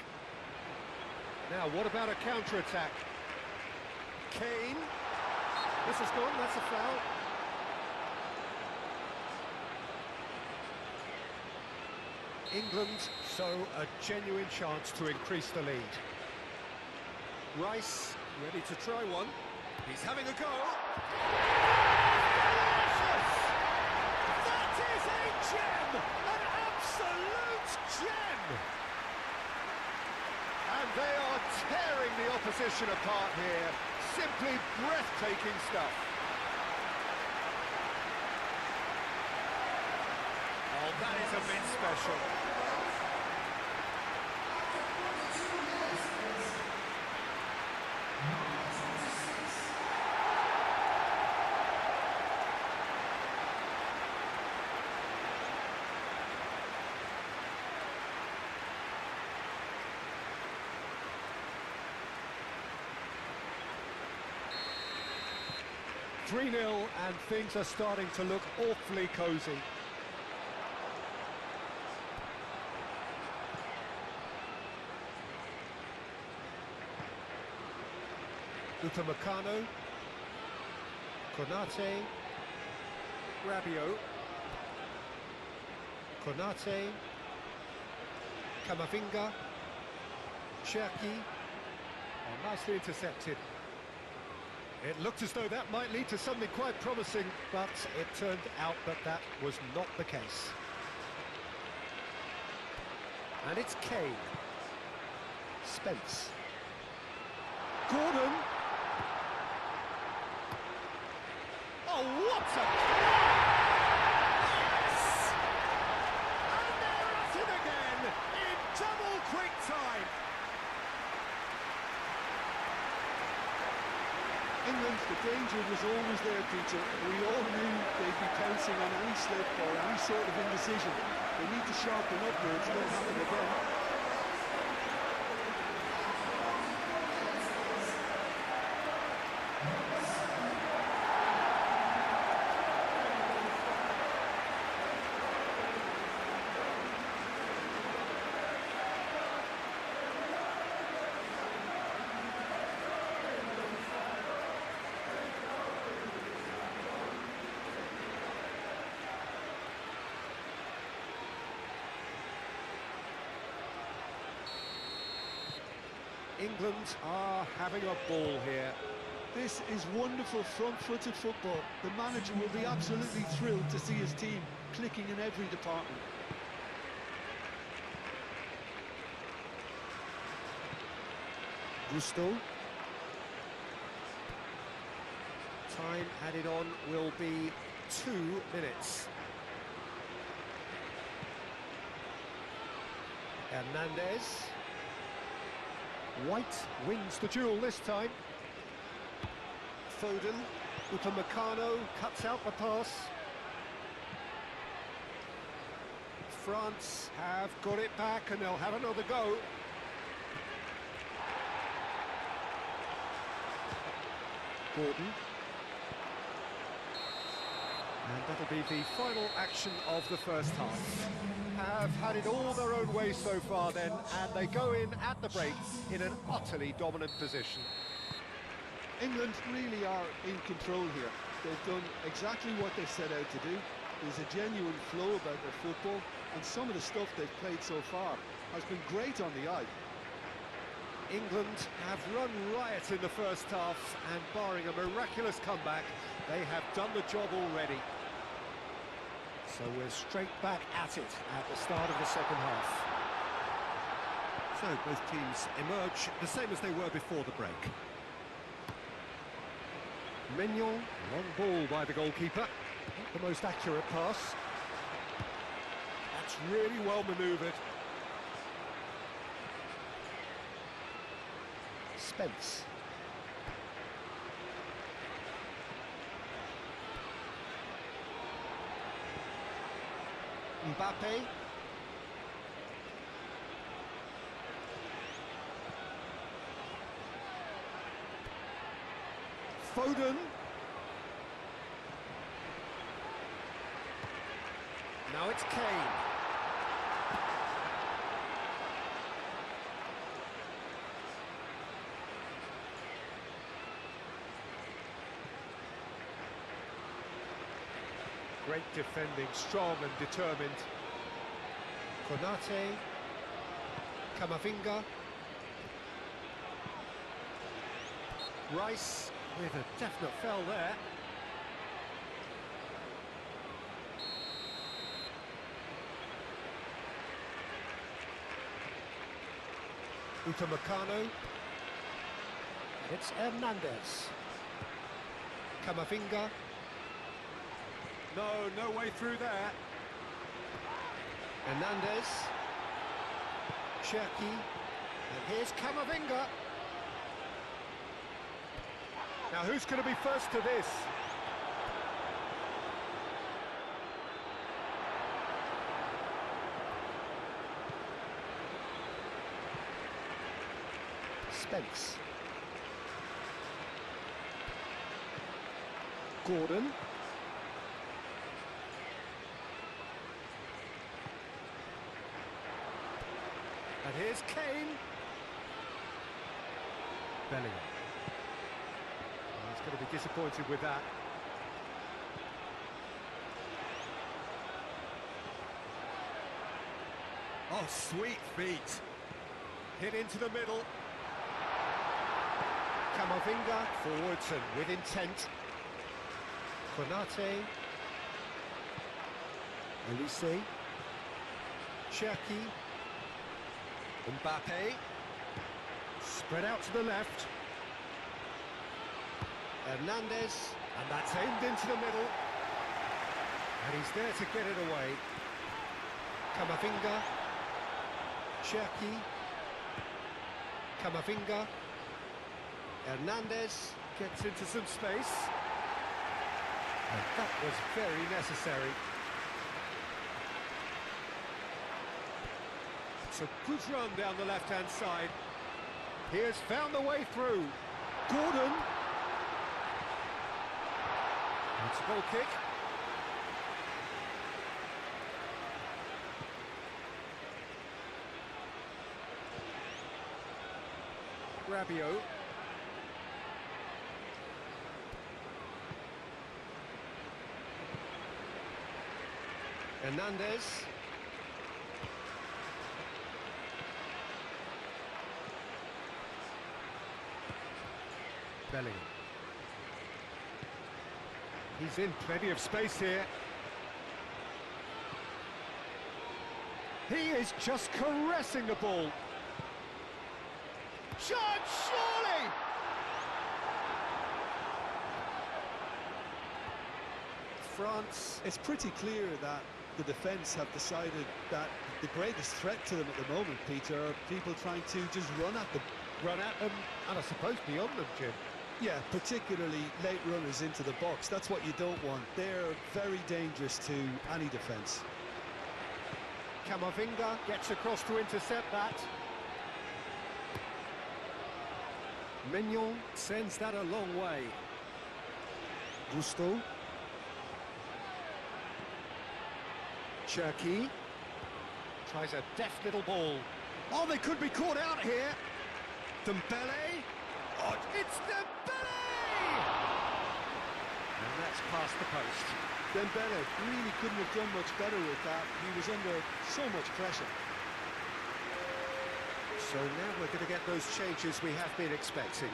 Now, what about a counter-attack? Kane. This has gone, that's a foul. England, so a genuine chance to increase the lead. Rice, ready to try one. He's having a go. Delicious! That is a gem! An absolute gem! And they are tearing the opposition apart here. Simply breathtaking stuff. Oh, that is a bit special. 3-0, and things are starting to look awfully cosy. Upamecano, Konate, Rabiot, Konate, Camavinga, Shaquib. Oh, nicely intercepted. It looked as though that might lead to something quite promising, but it turned out that that was not the case. And it's Kane. Spence. Gordon. Oh, what a play! Yes! And they're at it again in double quick time. England, the danger was always there, Peter. We all knew they'd be pouncing on any slip or any sort of indecision. They need to sharpen up where it's not happening again. England are having a ball here. This is wonderful front-footed football. The manager will be absolutely thrilled to see his team clicking in every department. Gusto. Time added on will be 2 minutes. Hernandez. White wins the duel this time. Foden, Upamecano cuts out the pass. France have got it back and they'll have another go. Gordon. And that'll be the final action of the first half. Have had it all their own way so far then, and they go in at the break in an utterly dominant position. England really are in control here. They've done exactly what they set out to do. There's a genuine flow about their football, and some of the stuff they've played so far has been great on the eye. England have run riot in the first half, and barring a miraculous comeback, they have done the job already. So we're straight back at it at the start of the second half. So both teams emerge the same as they were before the break. Mignon, long ball by the goalkeeper. Not the most accurate pass. That's really well manoeuvred. Spence. Mbappe. Foden. Now it's Kane. Great defending, strong and determined. Konate, Kamavinga. Rice with a definite foul there. Upamecano. It's Hernandez. Kamavinga. No way through there. Hernandez. Shaquib. And here's Kamavinga. Now who's going to be first to this? Spence. Gordon. And here's Kane. Bellingham. He's going to be disappointed with that. Oh, sweet feet. Hit into the middle. Kamavinga forwards and with intent. Konate. Elise. Cherki. Mbappe. Spread out to the left. Hernandez. And that's aimed into the middle. And he's there to get it away. Kamavinga. Cherki. Kamavinga. Hernandez gets into some space. And that was very necessary. It's a good run down the left-hand side. He has found the way through. Gordon. It's a goal kick. Rabiot. Hernandez. Bellingham. He's in plenty of space here. He is just caressing the ball. Shot, surely! France. It's pretty clear that the defence have decided that the greatest threat to them at the moment, Peter, are people trying to just run at them. Run at them, and I suppose beyond them, Jim. Yeah, particularly late runners into the box. That's what you don't want. They're very dangerous to any defence. Kamavinga gets across to intercept that. Mignon sends that a long way. Gusto. Cherki tries a deft little ball. Oh, they could be caught out here. Dembele. Oh, it's Dembele! And that's past the post. Dembele really couldn't have done much better with that. He was under so much pressure. So now we're going to get those changes we have been expecting.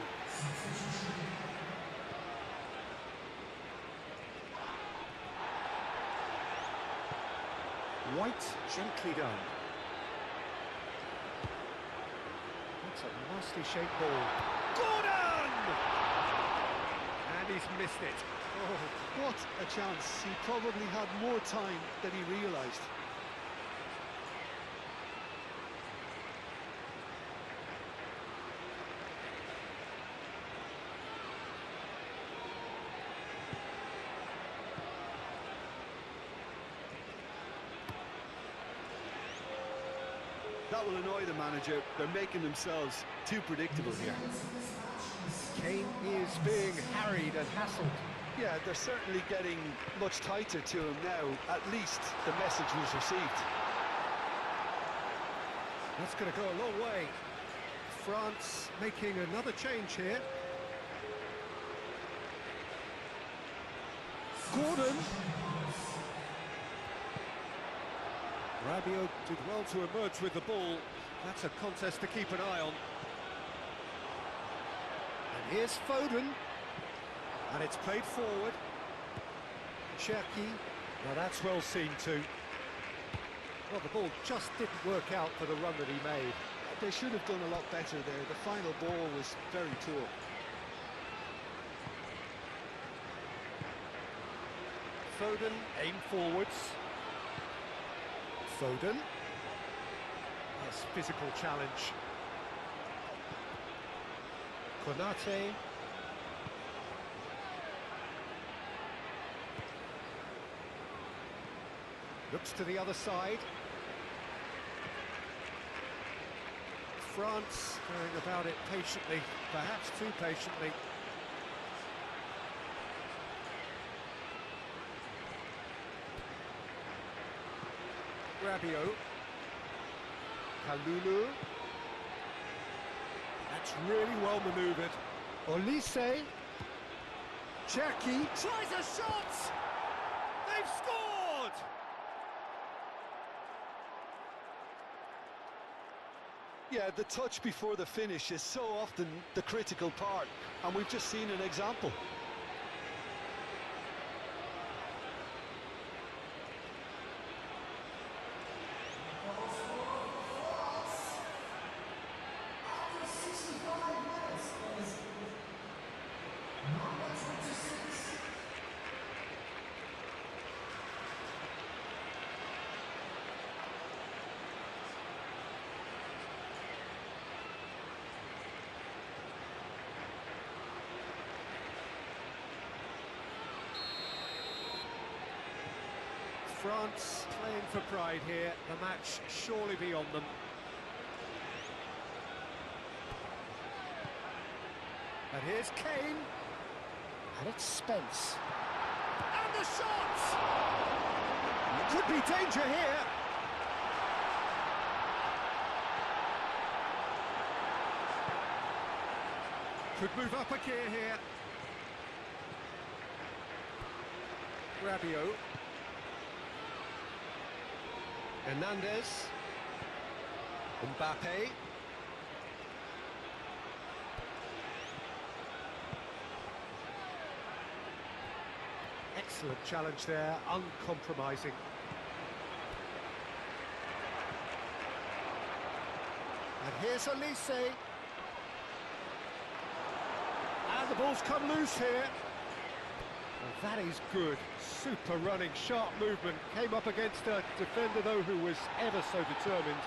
White, gently done. That's a nicely shaped ball. Gordon! And he's missed it. Oh, what a chance. He probably had more time than he realised. That will annoy the manager. They're making themselves too predictable here. Kane is being harried and hassled. Yeah, they're certainly getting much tighter to him now. At least the message was received. That's going to go a long way. France making another change here. Gordon. Rabiot did well to emerge with the ball. That's a contest to keep an eye on. And here's Foden. And it's played forward. Shaquib. Now that's well seen too. Well, the ball just didn't work out for the run that he made. They should have done a lot better there. The final ball was very poor. Foden, aim forwards. Foden. Yes, physical challenge. Konate. Looks to the other side. France going about it patiently, perhaps too patiently. Rabiot. Kalulu. That's really well manoeuvred. Olise. Shaquib tries a shot! They've scored! Yeah, the touch before the finish is so often the critical part, and we've just seen an example. France playing for pride here, the match surely beyond them. And here's Kane. And it's Spence. And the shot! Could be danger here. Could move up a gear here. Rabiot. Hernandez. Mbappe. Excellent challenge there, uncompromising. And here's Olise. And the ball's come loose here. Well, that is good. Super running, sharp movement. Came up against a defender, though, who was ever so determined.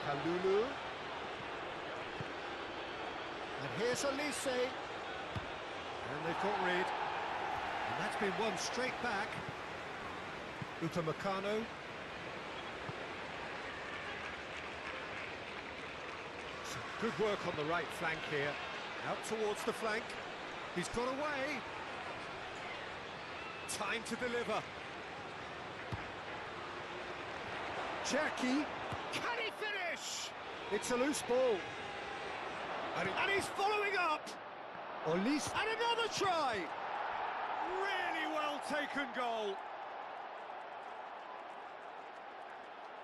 Kalulu. And here's Olise. And they've got Reed. And that's been won straight back. Upamecano. Some good work on the right flank here. Out towards the flank. He's got away. Time to deliver. Jackie. Can he finish? It's a loose ball. And he's following up. Olise. And another try. Really well taken goal.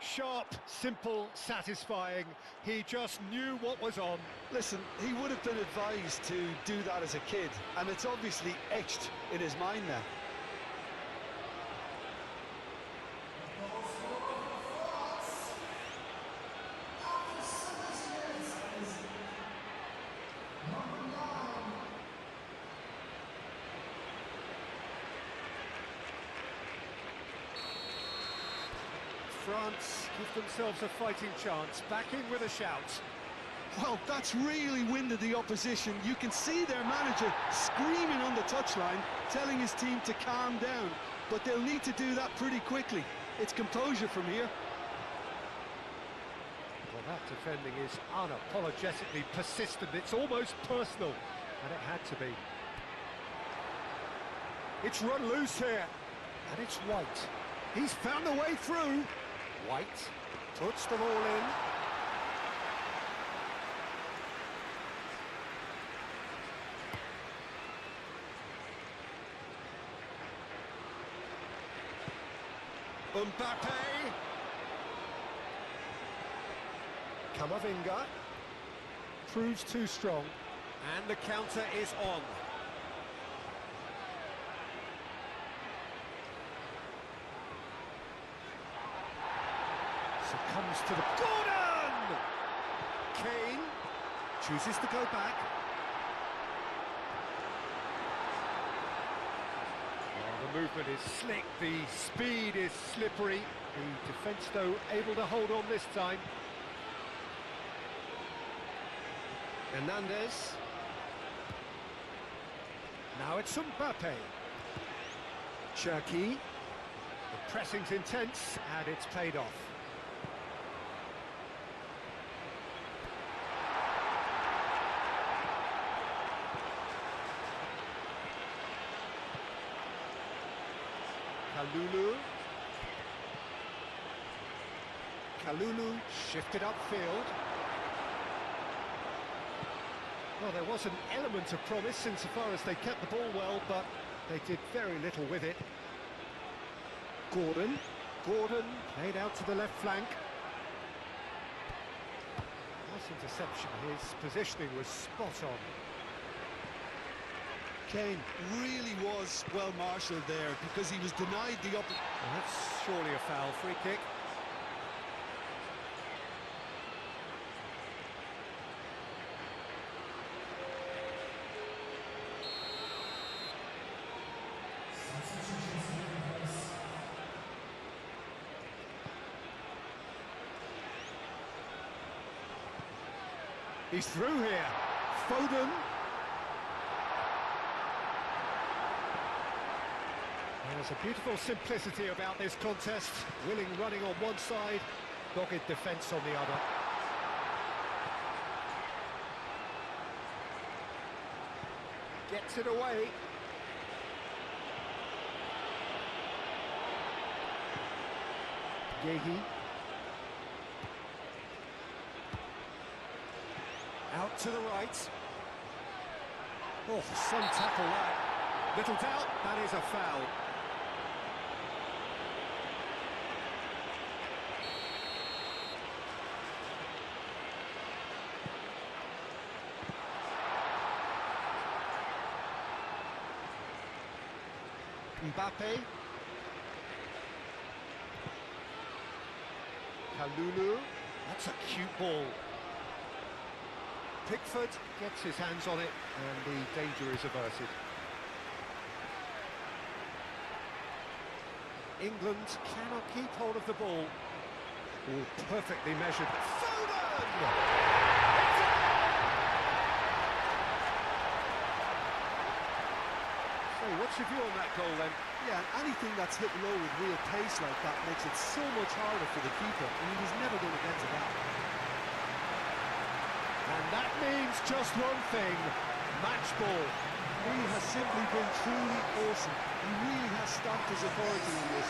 Sharp, simple, satisfying. He just knew what was on. Listen, he would have been advised to do that as a kid, and it's obviously etched in his mind now. France give themselves a fighting chance, back in with a shout. Well, that's really winded the opposition. You can see their manager screaming on the touchline, telling his team to calm down, but they'll need to do that pretty quickly. It's composure from here. Well, that defending is unapologetically persistent. It's almost personal, and it had to be. It's run loose here, and it's White. He's found a way through. White puts them all in. Mbappe. Camavinga. Proves too strong. And the counter is on. Succumbs to the... Gordon! Kane chooses to go back. Oh, the movement is slick, the speed is slippery. The defence, though, able to hold on this time. Hernandez. Now it's Mbappe. Shaquib. The pressing's intense, and it's paid off. Kalulu shifted upfield. Well, there was an element of promise insofar as they kept the ball well, but they did very little with it. Gordon played out to the left flank. Nice interception, his positioning was spot on. Kane really was well marshalled there because he was denied the upper... Well, that's surely a foul. Free kick. He's through here. Foden. There's a beautiful simplicity about this contest. Willing running on one side, dogged defence on the other. Gets it away. Yehi. Out to the right. Oh, some tackle that. Little doubt, that is a foul. Mbappe. Kalulu. That's a cute ball. Pickford gets his hands on it, and the danger is averted. England cannot keep hold of the ball. Oh, perfectly measured. Foden! So, what's your view on that goal then? Yeah, anything that's hit low with real pace like that makes it so much harder for the keeper, and he was never going to get to that. And that means just one thing, match ball. He has simply been truly awesome. He really has stamped his authority in this.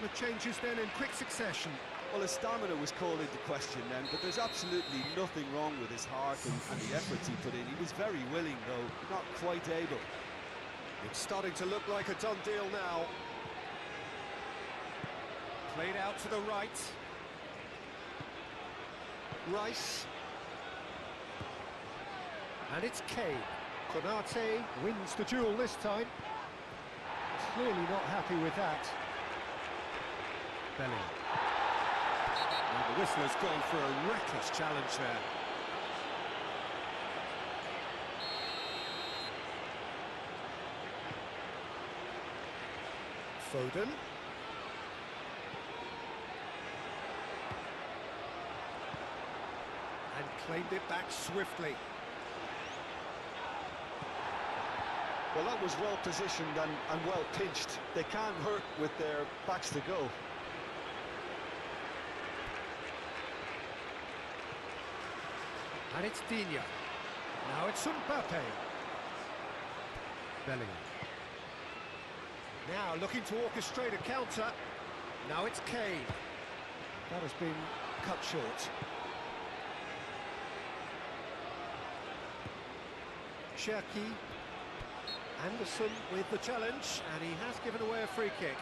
The changes then in quick succession. Well, his stamina was called into question then, but there's absolutely nothing wrong with his heart and the efforts he put in. He was very willing, though, not quite able. It's starting to look like a done deal now. Played out to the right. Rice. And it's Kane. Konate wins the duel this time. Clearly not happy with that. Belly. And the whistler's gone for a reckless challenge there. Foden. Claimed it back swiftly. Well, that was well positioned and well pinched. They can't hurt with their backs to go. And it's Digne. Now it's Mbappe. Bellingham. Now looking to orchestrate a counter. Now it's Kane. That has been cut short. Shaquib. Anderson with the challenge, and he has given away a free kick.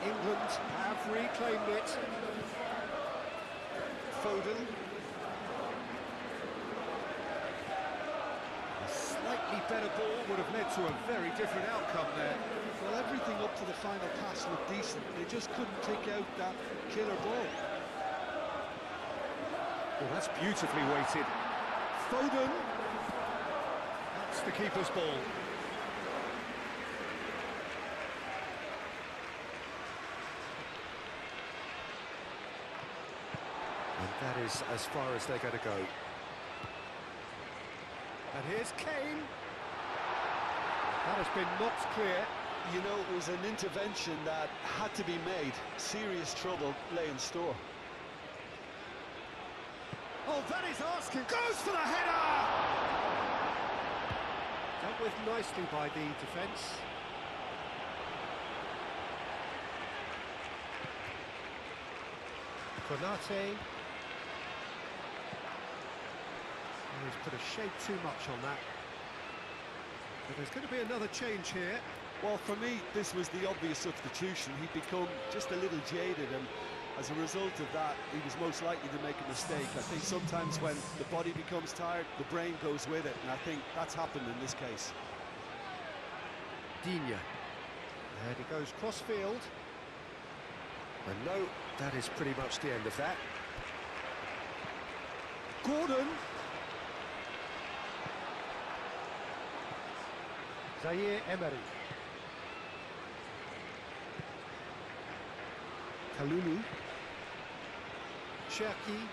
England have reclaimed it. Foden. A slightly better ball would have led to a very different outcome there. Well, everything up to the final pass looked decent. They just couldn't pick out that killer ball. Well, that's beautifully weighted. Foden. That's the keeper's ball. And that is as far as they're going to go. And here's Kane. That has been knocked clear. You know, it was an intervention that had to be made. Serious trouble lay in store. Oh, that is asking. Goes for the header! Dealt with nicely by the defence. Konate. Oh, he's put a shade too much on that. But there's going to be another change here. Well, for me, this was the obvious substitution. He'd become just a little jaded, and as a result of that, he was most likely to make a mistake. I think sometimes when the body becomes tired, the brain goes with it, and I think that's happened in this case. Digne. And he goes cross-field. And no, that is pretty much the end of that. Gordon. Zaire Emery. Kalulu. Shaquib.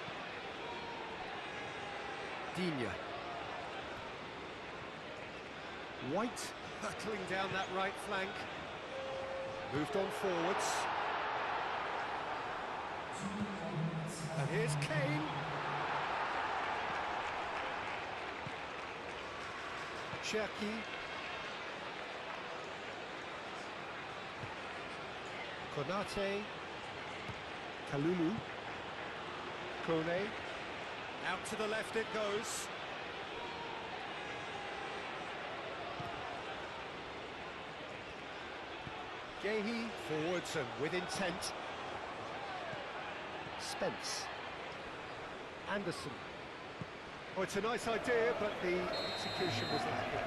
Digne. White hurtling down that right flank. Moved on forwards. And here's Kane. Shaquib. Konate. Kalulu. Kone. Out to the left it goes. Gehi forwards and with intent. Spence. Anderson. Oh, it's a nice idea, but the execution was lacking.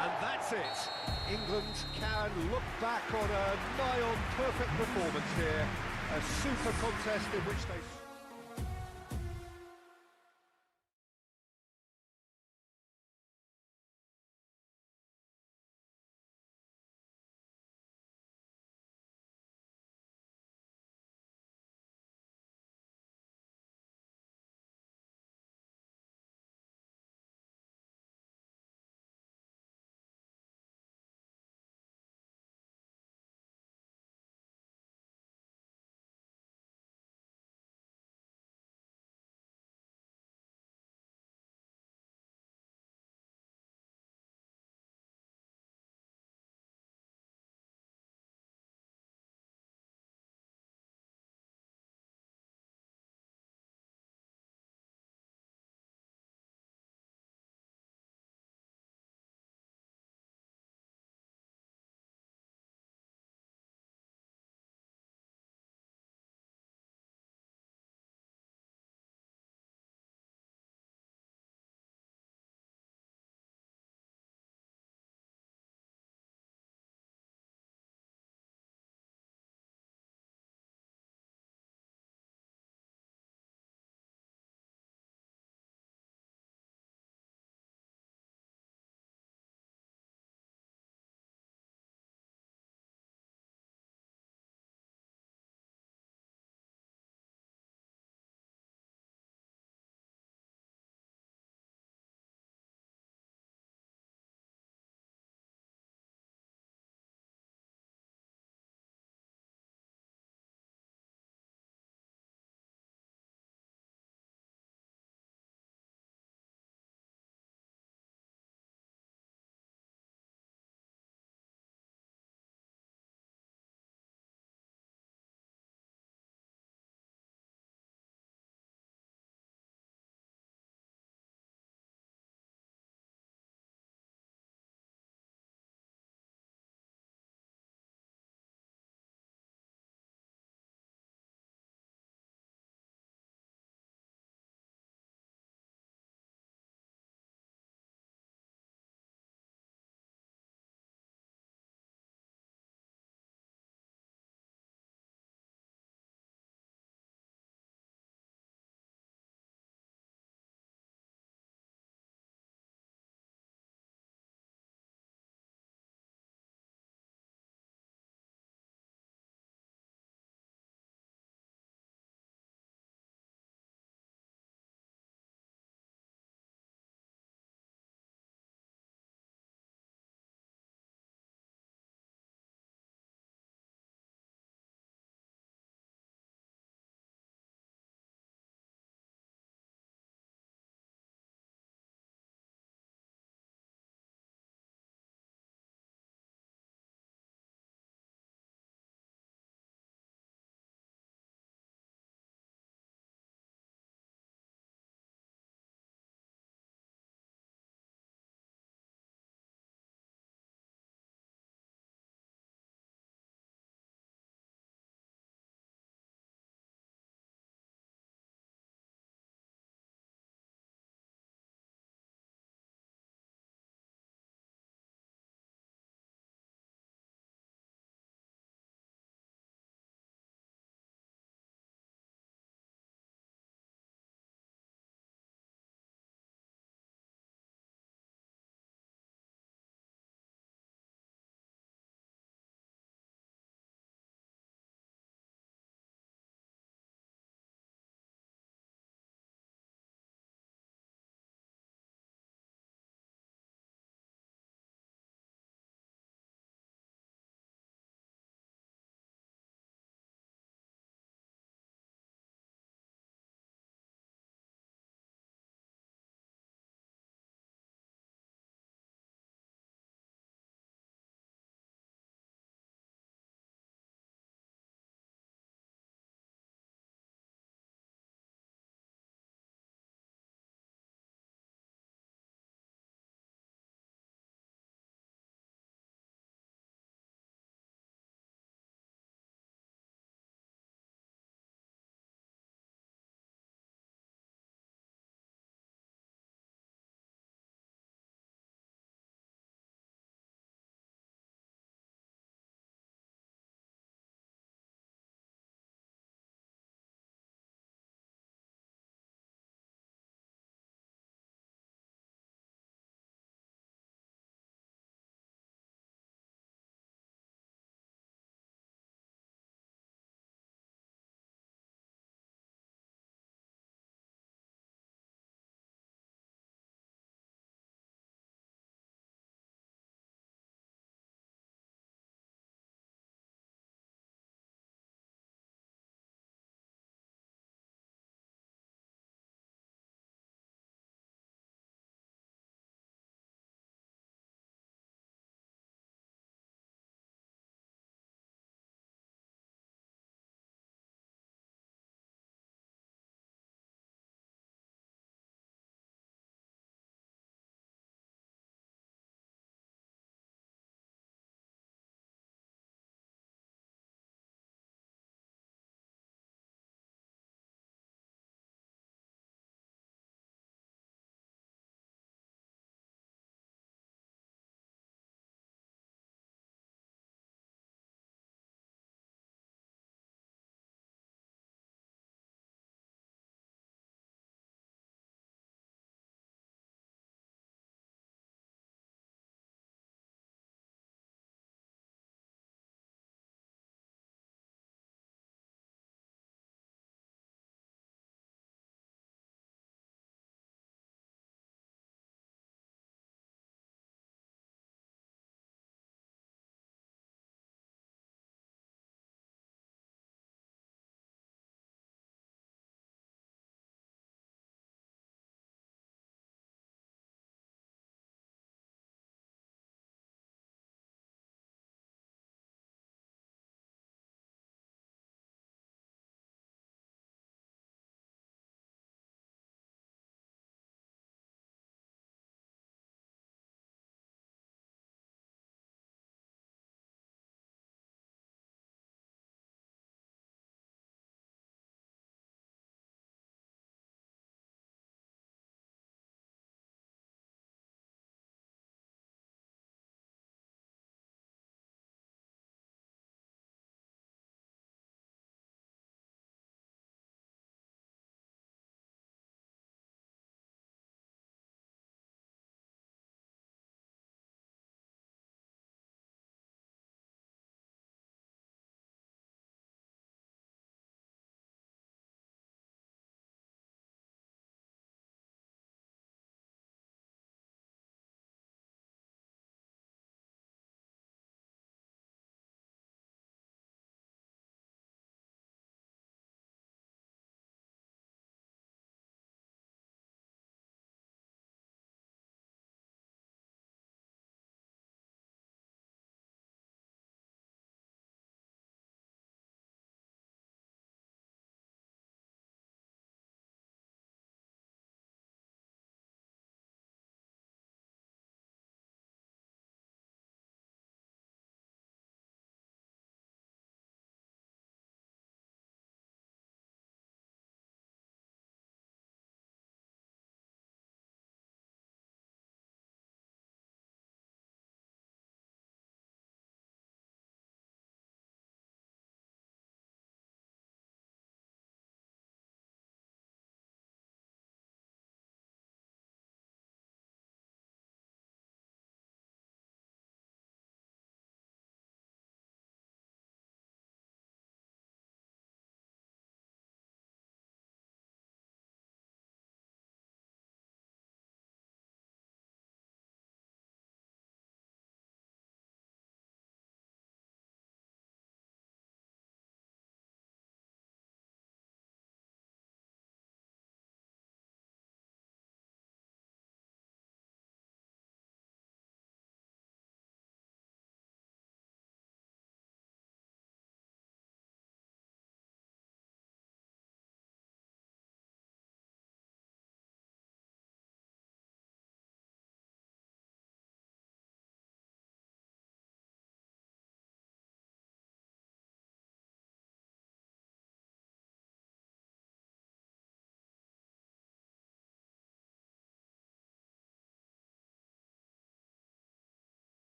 And that's it. England can look back on a nigh-on perfect performance here. A super contest in which they...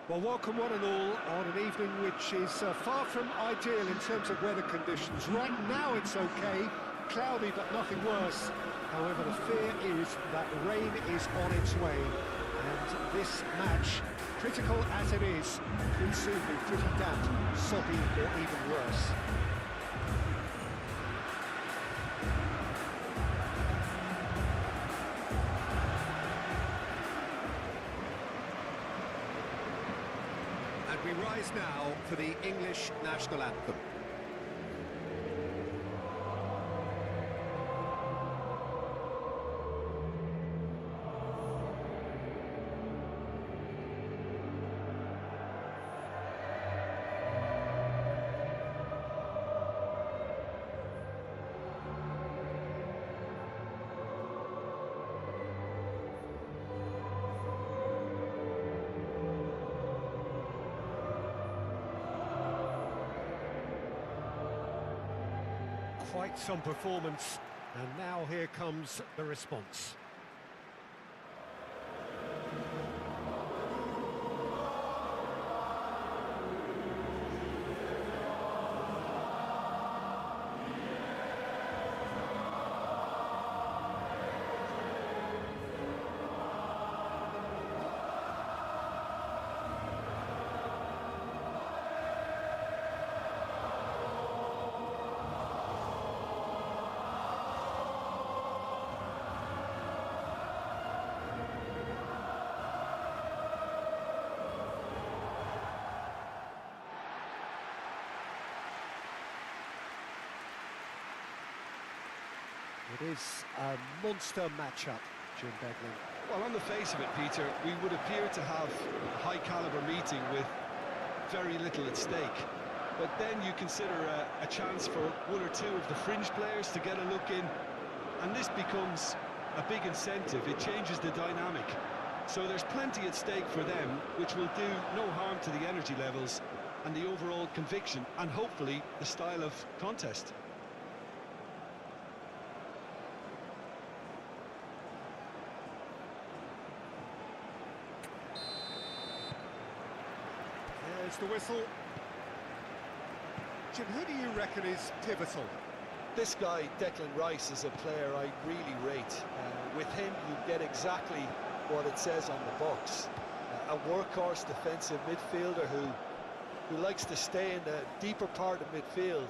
Well, welcome one and all on an evening which is far from ideal in terms of weather conditions. Right now it's okay, cloudy but nothing worse. However, the fear is that rain is on its way, and this match, critical as it is, could soon be pretty damp, soggy or even worse. And we rise now for the English national anthem. Quite some performance, and now here comes the response. It is a monster matchup, Jim Beglin. Well, on the face of it, Peter, we would appear to have a high-caliber meeting with very little at stake. But then you consider a chance for one or two of the fringe players to get a look in, and this becomes a big incentive. It changes the dynamic. So there's plenty at stake for them, which will do no harm to the energy levels and the overall conviction, and hopefully the style of contest. There's the whistle. Jim, who do you reckon is pivotal? This guy, Declan Rice, is a player I really rate. With him, you get exactly what it says on the box. A workhorse defensive midfielder who likes to stay in the deeper part of midfield,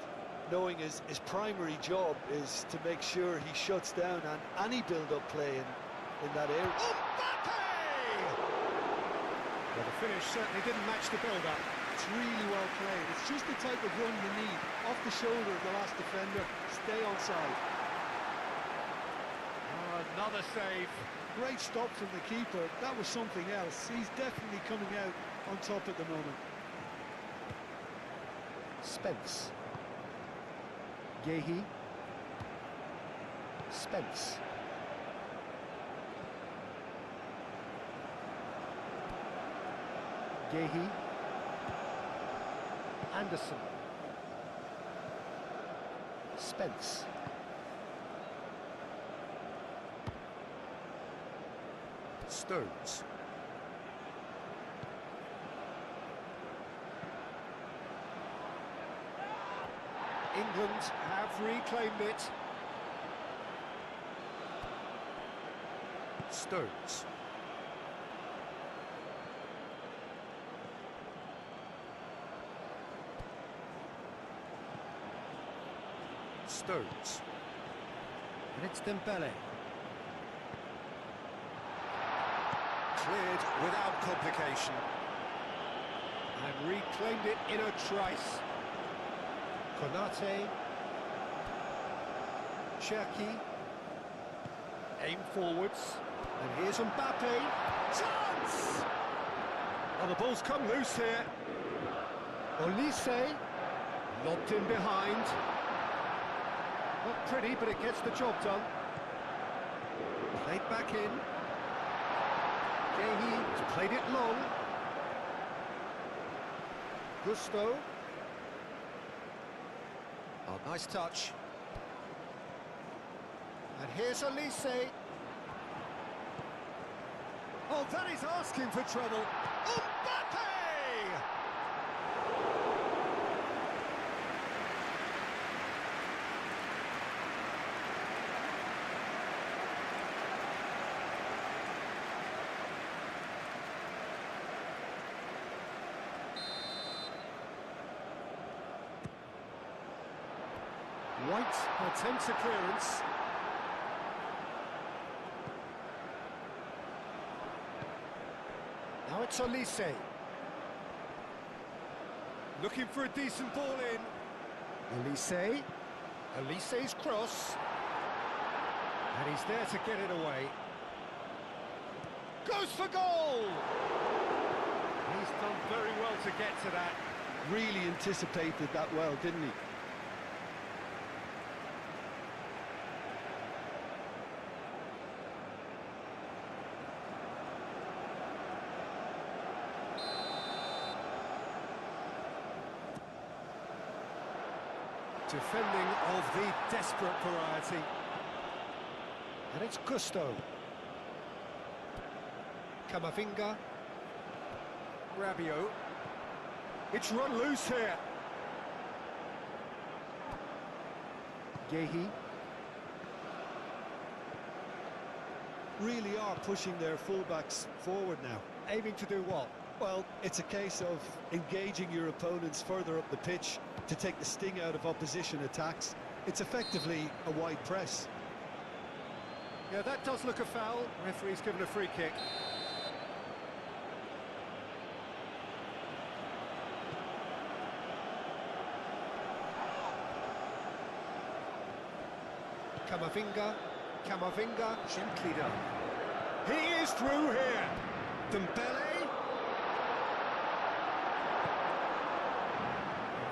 knowing his primary job is to make sure he shuts down any build-up play in that area. Well, the finish certainly didn't match the build-up. It's really well played. It's just the type of run you need. Off the shoulder of the last defender, stay onside. Oh, another save. Great stop from the keeper. That was something else. He's definitely coming out on top at the moment. Spence. Gehi. Spence. Gehi. Anderson. Spence. Stones. England have reclaimed it. Stones. Stones. And it's Dembele. Cleared without complication. And reclaimed it in a trice. Konate. Shaquib. Aim forwards. And here's Mbappe. Chance! Oh, the ball's come loose here. Olise. Lobbed in behind. Not pretty, but it gets the job done. Played back in. Gehi played it long. Gusto. Oh, nice touch. And here's Olise. Oh, that is asking for trouble. Mbappe! White attempts a clearance. Now it's Olise. Looking for a decent ball in. Olise. Olise's cross. And he's there to get it away. Goes for goal! He's done very well to get to that. Really anticipated that well, didn't he? Defending of the desperate variety. And it's Gusto. Camavinga. Rabiot. It's run loose here. Yehi. Really are pushing their fullbacks forward now. Aiming to do what? Well, it's a case of engaging your opponents further up the pitch to take the sting out of opposition attacks. It's effectively a wide press. Yeah, that does look a foul. Referee's given a free kick. Camavinga, gently done. He is through here. Dembele.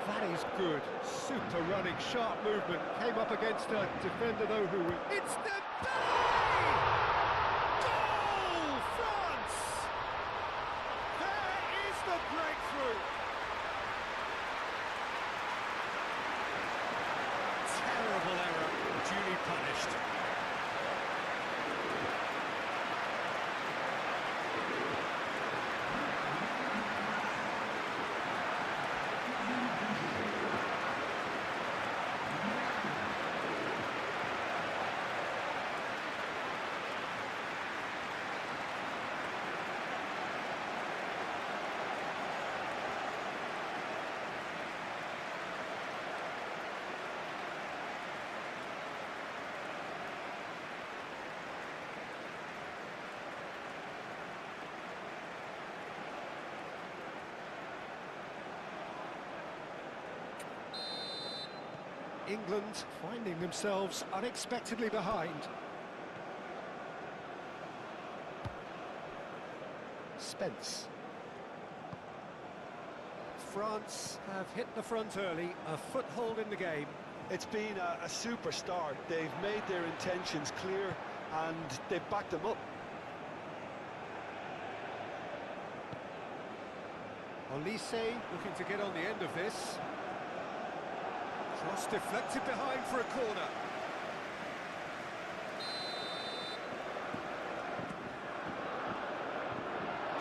That is good. Super running, sharp movement. Came up against a defender though who... It's Dembele! Goal, France! There is the breakthrough. Terrible error, duly punished. England finding themselves unexpectedly behind. Spence. France have hit the front early, a foothold in the game. It's been a super start. They've made their intentions clear and they've backed them up. Olise looking to get on the end of this. Cross deflected behind for a corner.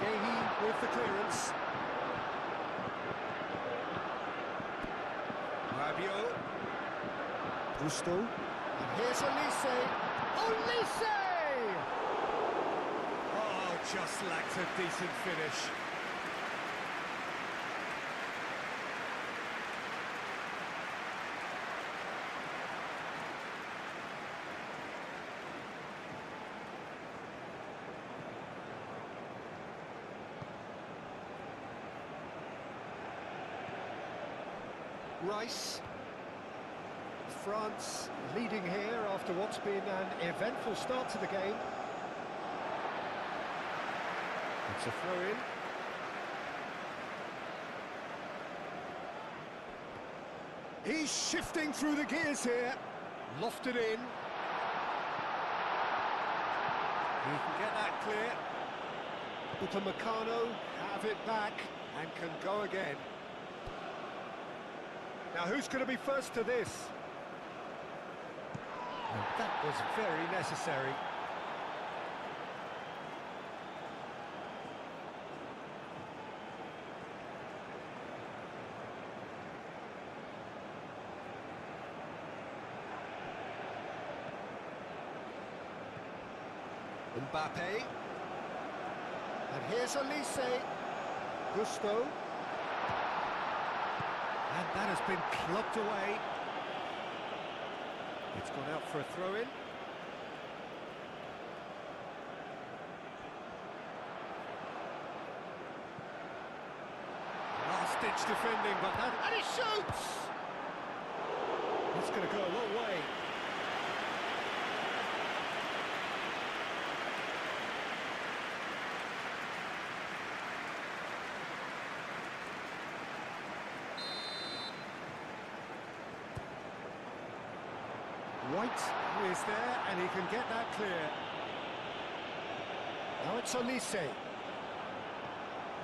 Yehi with the clearance. Rabiot. Gusto. And here's Olise. Olise! Oh, just lacked a decent finish. Rice. France leading here after what's been an eventful start to the game. It's a throw-in. He's shifting through the gears here. Lofted in. He can get that clear. Upamecano have it back and can go again. Now, who's going to be first to this? And that was very necessary. Mbappe. And here's Olise. Gusto. And that has been clubbed away. It's gone out for a throw-in. Last-ditch defending, but that... And he shoots! That's going to go a long way. White is there, and he can get that clear. Now it's Olise.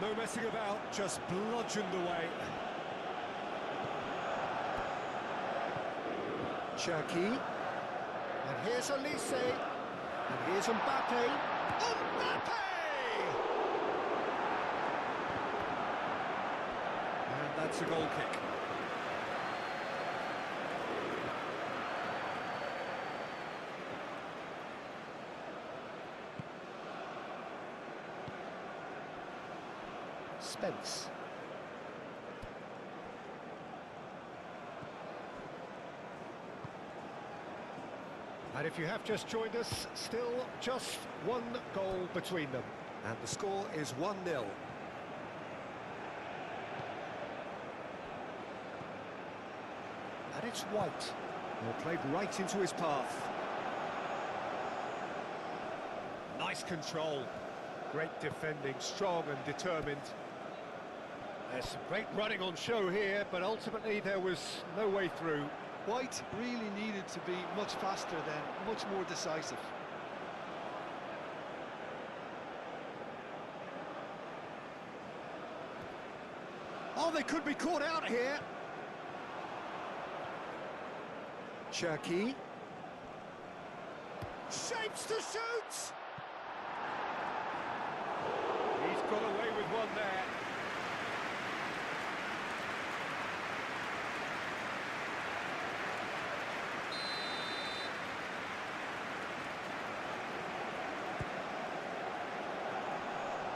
No messing about, just bludgeoned away. Shaquib. And here's Olise. And here's Mbappe. Mbappe! And that's a goal kick. Spence. And if you have just joined us, still just one goal between them. And the score is 1-0. And it's White. Well, played right into his path. Nice control. Great defending, strong and determined. There's some great running on show here, but ultimately there was no way through. White really needed to be much faster then, much more decisive. Oh, they could be caught out here. Shaquib. Shapes to shoot! He's got away with one there.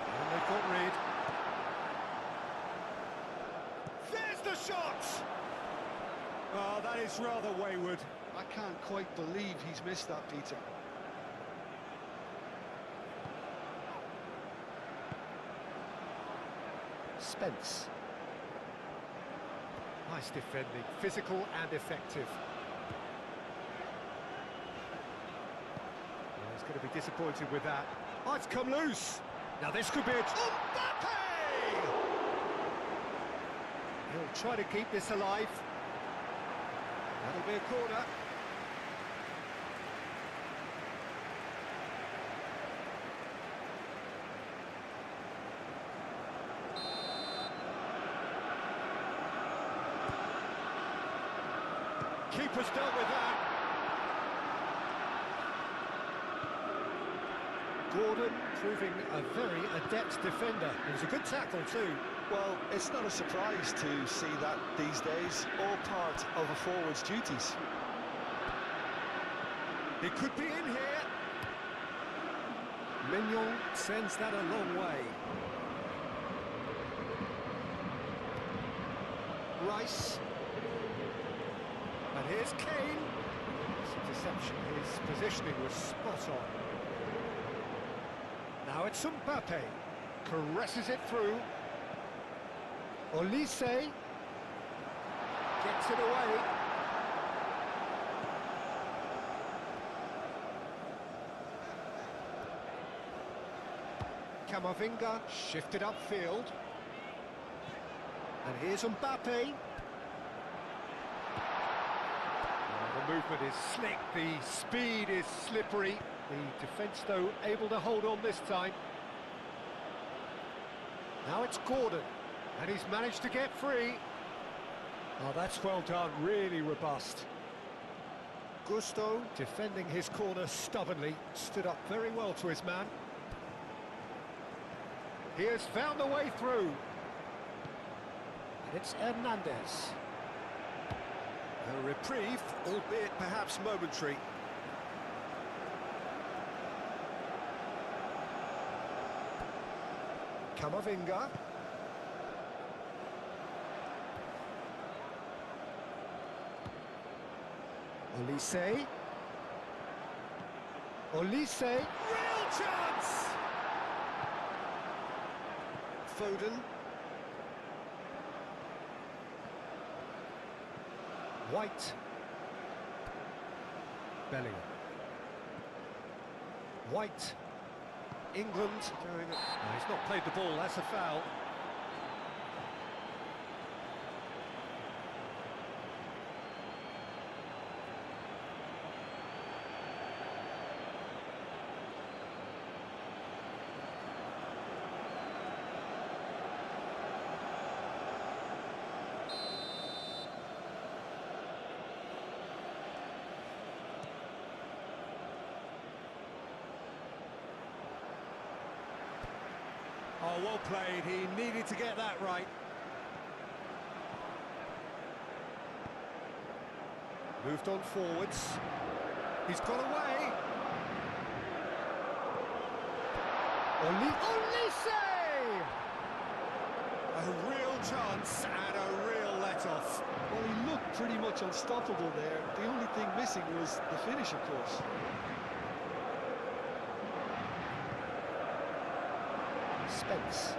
And they've got rid. There's the shot! Oh, that is rather wayward. I can't quite believe he's missed that, Peter. Spence. Nice defending, physical and effective. Well, he's going to be disappointed with that. Oh, it's come loose. Now this could be a... Mbappe! He'll try to keep this alive. That'll be a corner. Keeper's dealt with that. Gordon proving a very adept defender. It was a good tackle too. Well, it's not a surprise to see that these days, all part of a forward's duties. It could be in here. Mignon sends that a long way. Rice. And here's Kane. It's a deception. His positioning was spot on. Now it's Mbappe. Caresses it through. Olise gets it away. Camavinga shifted upfield. And here's Mbappe. The movement is slick, the speed is slippery. The defence, though, able to hold on this time. Now it's Gordon, and he's managed to get free. Oh, that's well done, really robust. Gusto defending his corner stubbornly, stood up very well to his man. He has found a way through. And it's Hernandez. A reprieve, albeit perhaps momentary. Camavinga. Olise. Olise. Real chance! Foden. White. Bellingham. White. England doing it. No, he's not played the ball, that's a foul. Oh, well played. He needed to get that right. Moved on forwards. He's got away. Olise! A real chance and a real let-off. Well, he looked pretty much unstoppable there. The only thing missing was the finish, of course. Spence.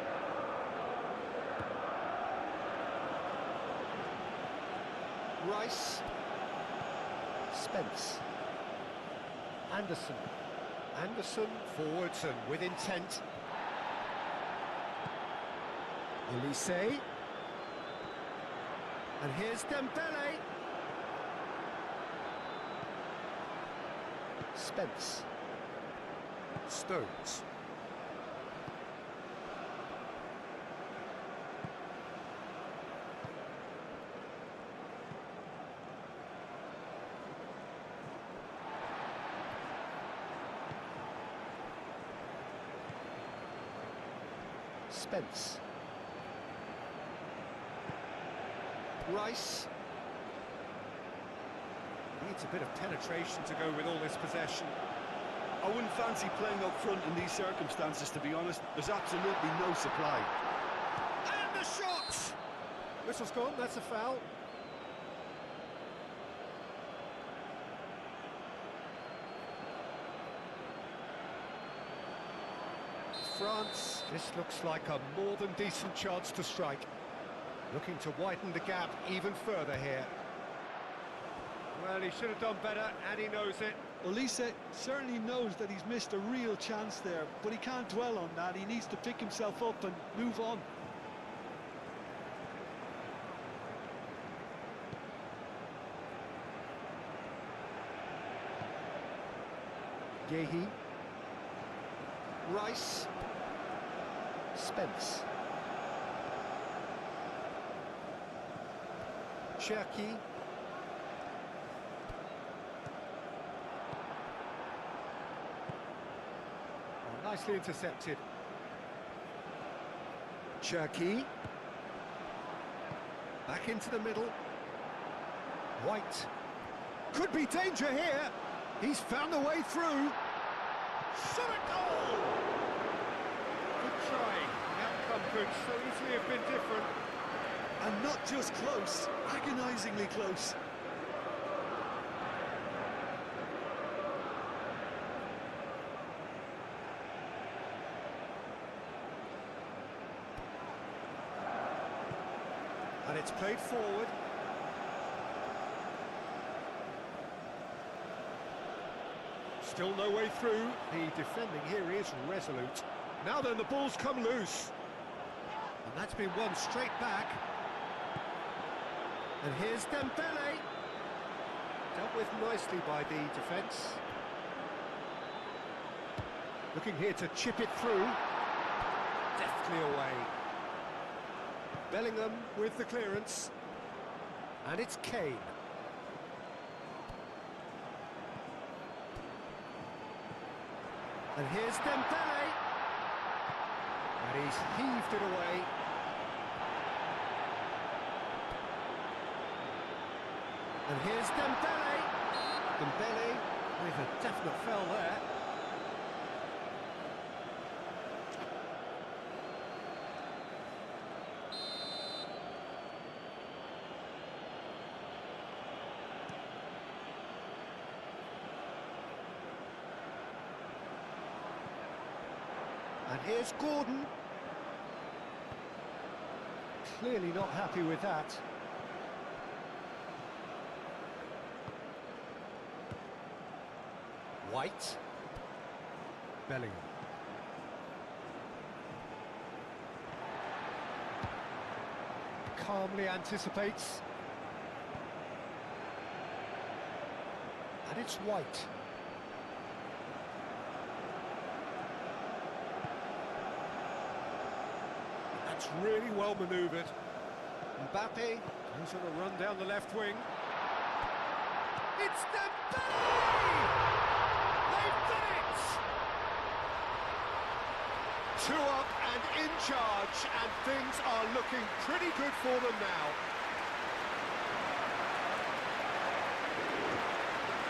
Rice. Spence. Anderson. Anderson forwards and with intent. Olise. And here's Dembele. Spence. Stones. Spence. Rice. Needs a bit of penetration to go with all this possession. I wouldn't fancy playing up front in these circumstances, to be honest. There's absolutely no supply. And the shot! Whistle's gone, that's a foul. France, this looks like a more than decent chance to strike. Looking to widen the gap even further here. Well, he should have done better, and he knows it. Olise certainly knows that he's missed a real chance there, but he can't dwell on that. He needs to pick himself up and move on. Yehi. Rice. Spence. Shaquib. Oh, nicely intercepted. Shaquib. Back into the middle. White. Could be danger here. He's found the way through. Shot a goal! Good try. The outcome could so easily have been different. And not just close, agonisingly close. And it's played forward. Still no way through. The defending here is resolute. Now then, the ball's come loose. And that's been won straight back. And here's Dembele. Dealt with nicely by the defence. Looking here to chip it through. Deftly away. Bellingham with the clearance. And it's Kane. And here's Dembele. And he's heaved it away. And here's Dembele. Dembele with a definite foul there. And here's Gordon. Clearly not happy with that. White. Bellingham. Calmly anticipates. And it's White. That's really well manoeuvred. Mbappe goes on a run down the left wing. It's Dembele! They've done it! 2 up and in charge, and things are looking pretty good for them now.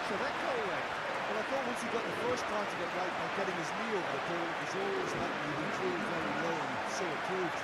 So that goal then, well, I thought once he got the first part of it right by getting his knee over the ball, it was always likely to be through very low, and so it proved.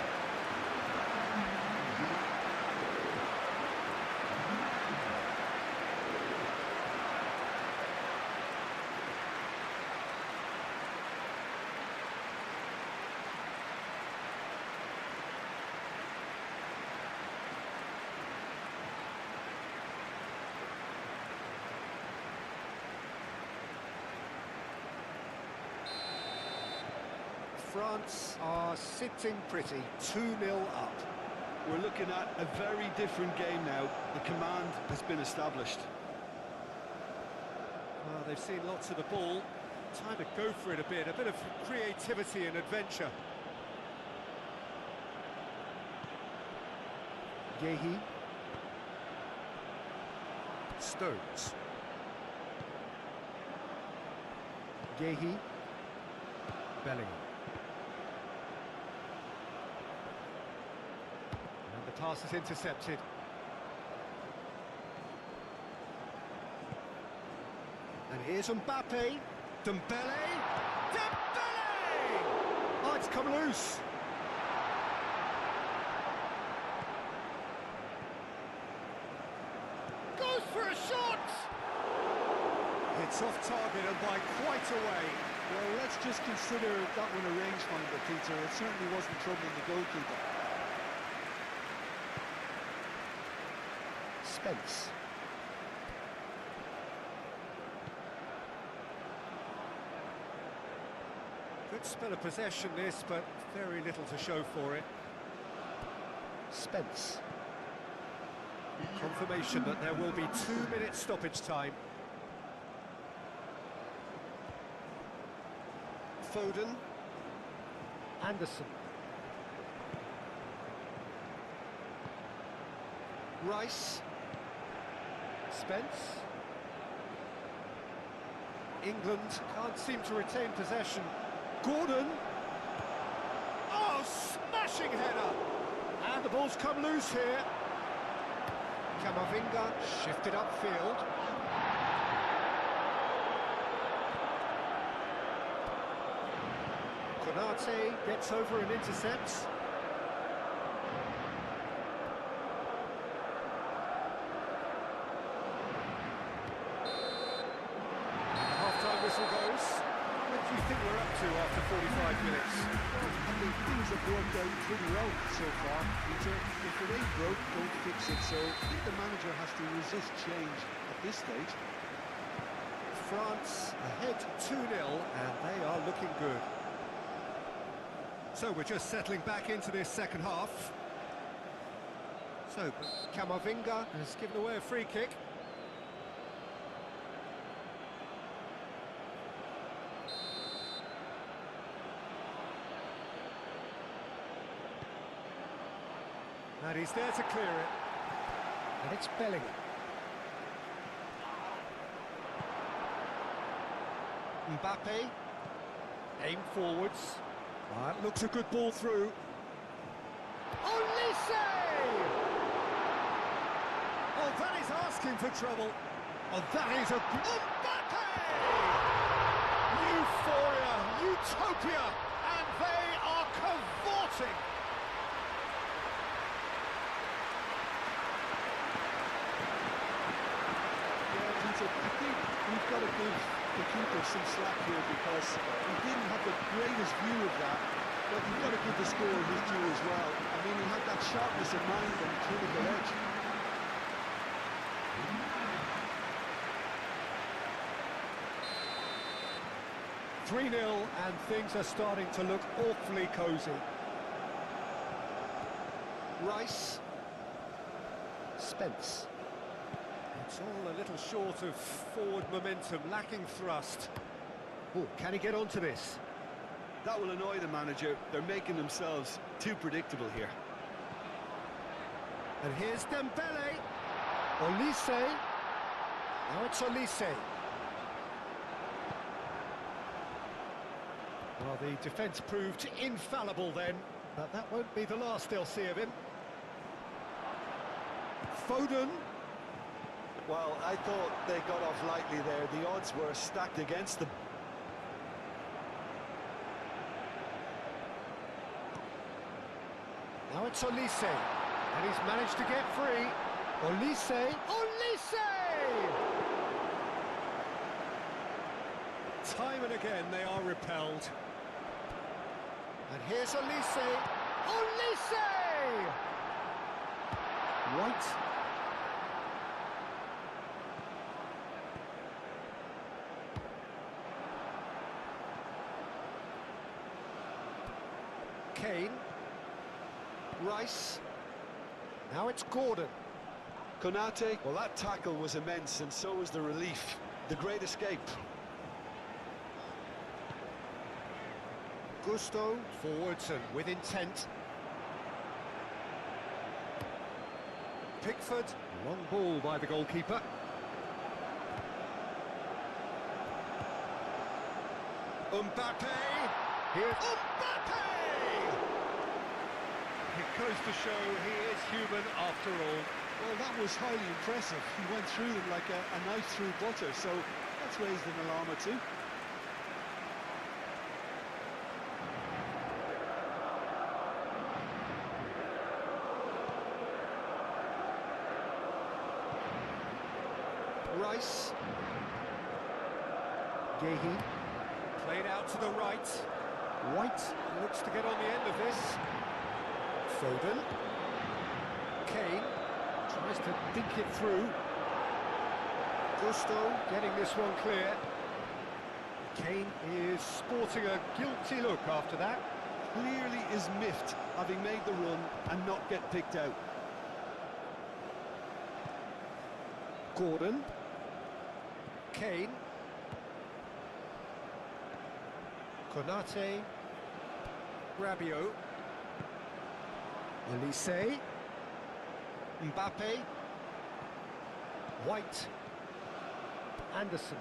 France are sitting pretty, 2-0 up. We're looking at a very different game now. The command has been established. Well, they've seen lots of the ball. Time to go for it a bit of creativity and adventure. Yehi. Stones. Yehi. Bellingham. And the pass is intercepted. And here's Mbappe. Dembele. Dembele! Oh, it's come loose. Goes for a shot! It's off target and by quite a way. Well, let's just consider that one a rangefinder, Peter. It certainly wasn't troubling the goalkeeper. Spence. Good spell of possession this, but very little to show for it. Spence. Confirmation that there will be 2-minute stoppage time. Foden. Anderson. Rice. Spence. England can't seem to retain possession. Gordon. Oh, smashing header. And the ball's come loose here. Camavinga shifted upfield. Konate gets over and intercepts. Half-time whistle goes. What do you think we're up to after 45 minutes? I think things have worked out pretty well so far, Peter. If it ain't broke, don't fix it. So I think the manager has to resist change at this stage. France ahead 2-0, and they are looking good. So we're just settling back into this second half. So Camavinga has given away a free kick. And he's there to clear it. And it's Bellingham. Mbappe. Aim forwards. That looks a good ball through. Olise! Oh, that is asking for trouble. Oh, that is a... Mbappe! Euphoria, utopia, and they are cavorting. Yeah, Peter, I think we've got to give the keeper some slack here because he didn't have the greatest view of that, but you've got to give the scorer his due as well. I mean, he had that sharpness of mind and clinical edge. Three 0 and things are starting to look awfully cosy. Rice. Spence. It's all a little short of forward momentum, lacking thrust. Oh, can he get onto this? That will annoy the manager. They're making themselves too predictable here. And here's Dembele. Olise. Now it's Olise. Well, the defence proved infallible then, but that won't be the last they'll see of him. Foden. Well, I thought they got off lightly there. The odds were stacked against them. Now it's Olise, and he's managed to get free. Olise. Olise! Time and again they are repelled. And here's Olise. Olise! White. Kane. Rice. Now it's Gordon. Konate, well, that tackle was immense, and so was the relief. The great escape. Gusto forwards and with intent. Pickford, long ball by the goalkeeper. Mbappe! Here's Mbappe! It goes to show he is human after all. Well, that was highly impressive. He went through them like a knife through butter, so that's raised an alarm or two. Rice. Gehi. Played out to the right. White looks to get on the end of this. Foden. Kane tries to dink it through. Gusto getting this one clear. Kane is sporting a guilty look after that. Clearly is miffed, having made the run and not get picked out. Gordon. Kane. Konate. Rabiot. Olise. Mbappe. White. Anderson.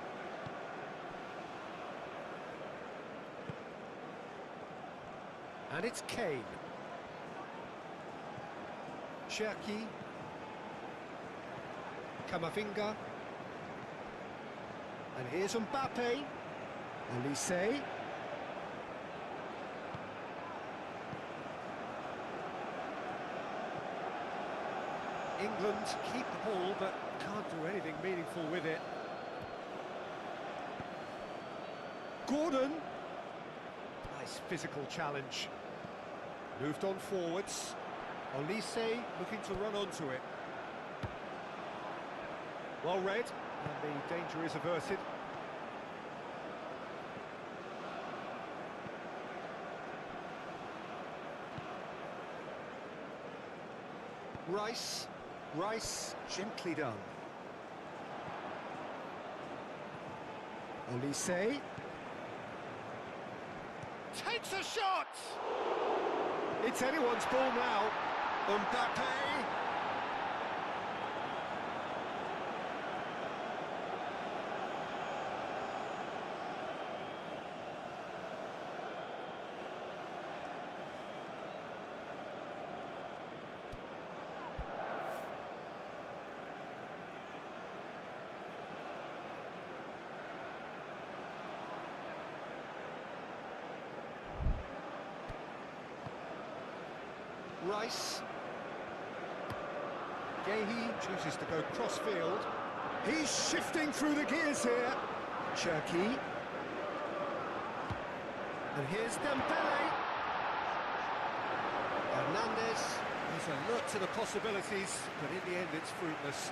And it's Kane. Shaquib. Camavinga. And here's Mbappe. Olise. England keep the ball, but can't do anything meaningful with it. Gordon. Nice physical challenge. Moved on forwards. Olise looking to run onto it. Well read, and the danger is averted. Rice. Rice, gently done. Olise. Takes a shot! It's anyone's ball now. Mbappe. Rice. Gehi chooses to go cross-field. He's shifting through the gears here. Cherky. And here's Dembele. Hernandez. There's a look to the possibilities, but in the end it's fruitless.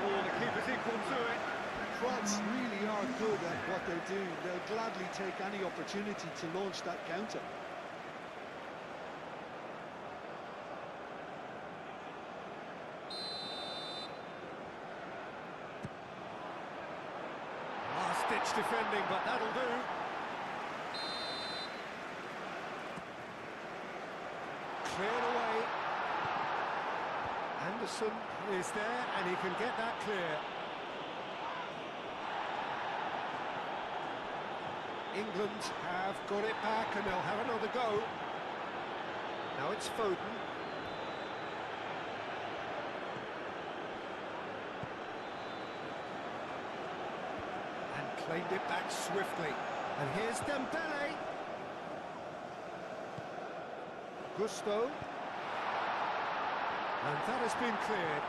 Oh, the keeper's equal to it. France really are good at what they're doing. They'll gladly take any opportunity to launch that counter. Last-ditch defending, but that'll do. Cleared away. Anderson is there, and he can get that clear. England have got it back, and they'll have another go. Now it's Foden. And claimed it back swiftly. And here's Dembele. Gusto. And that has been cleared.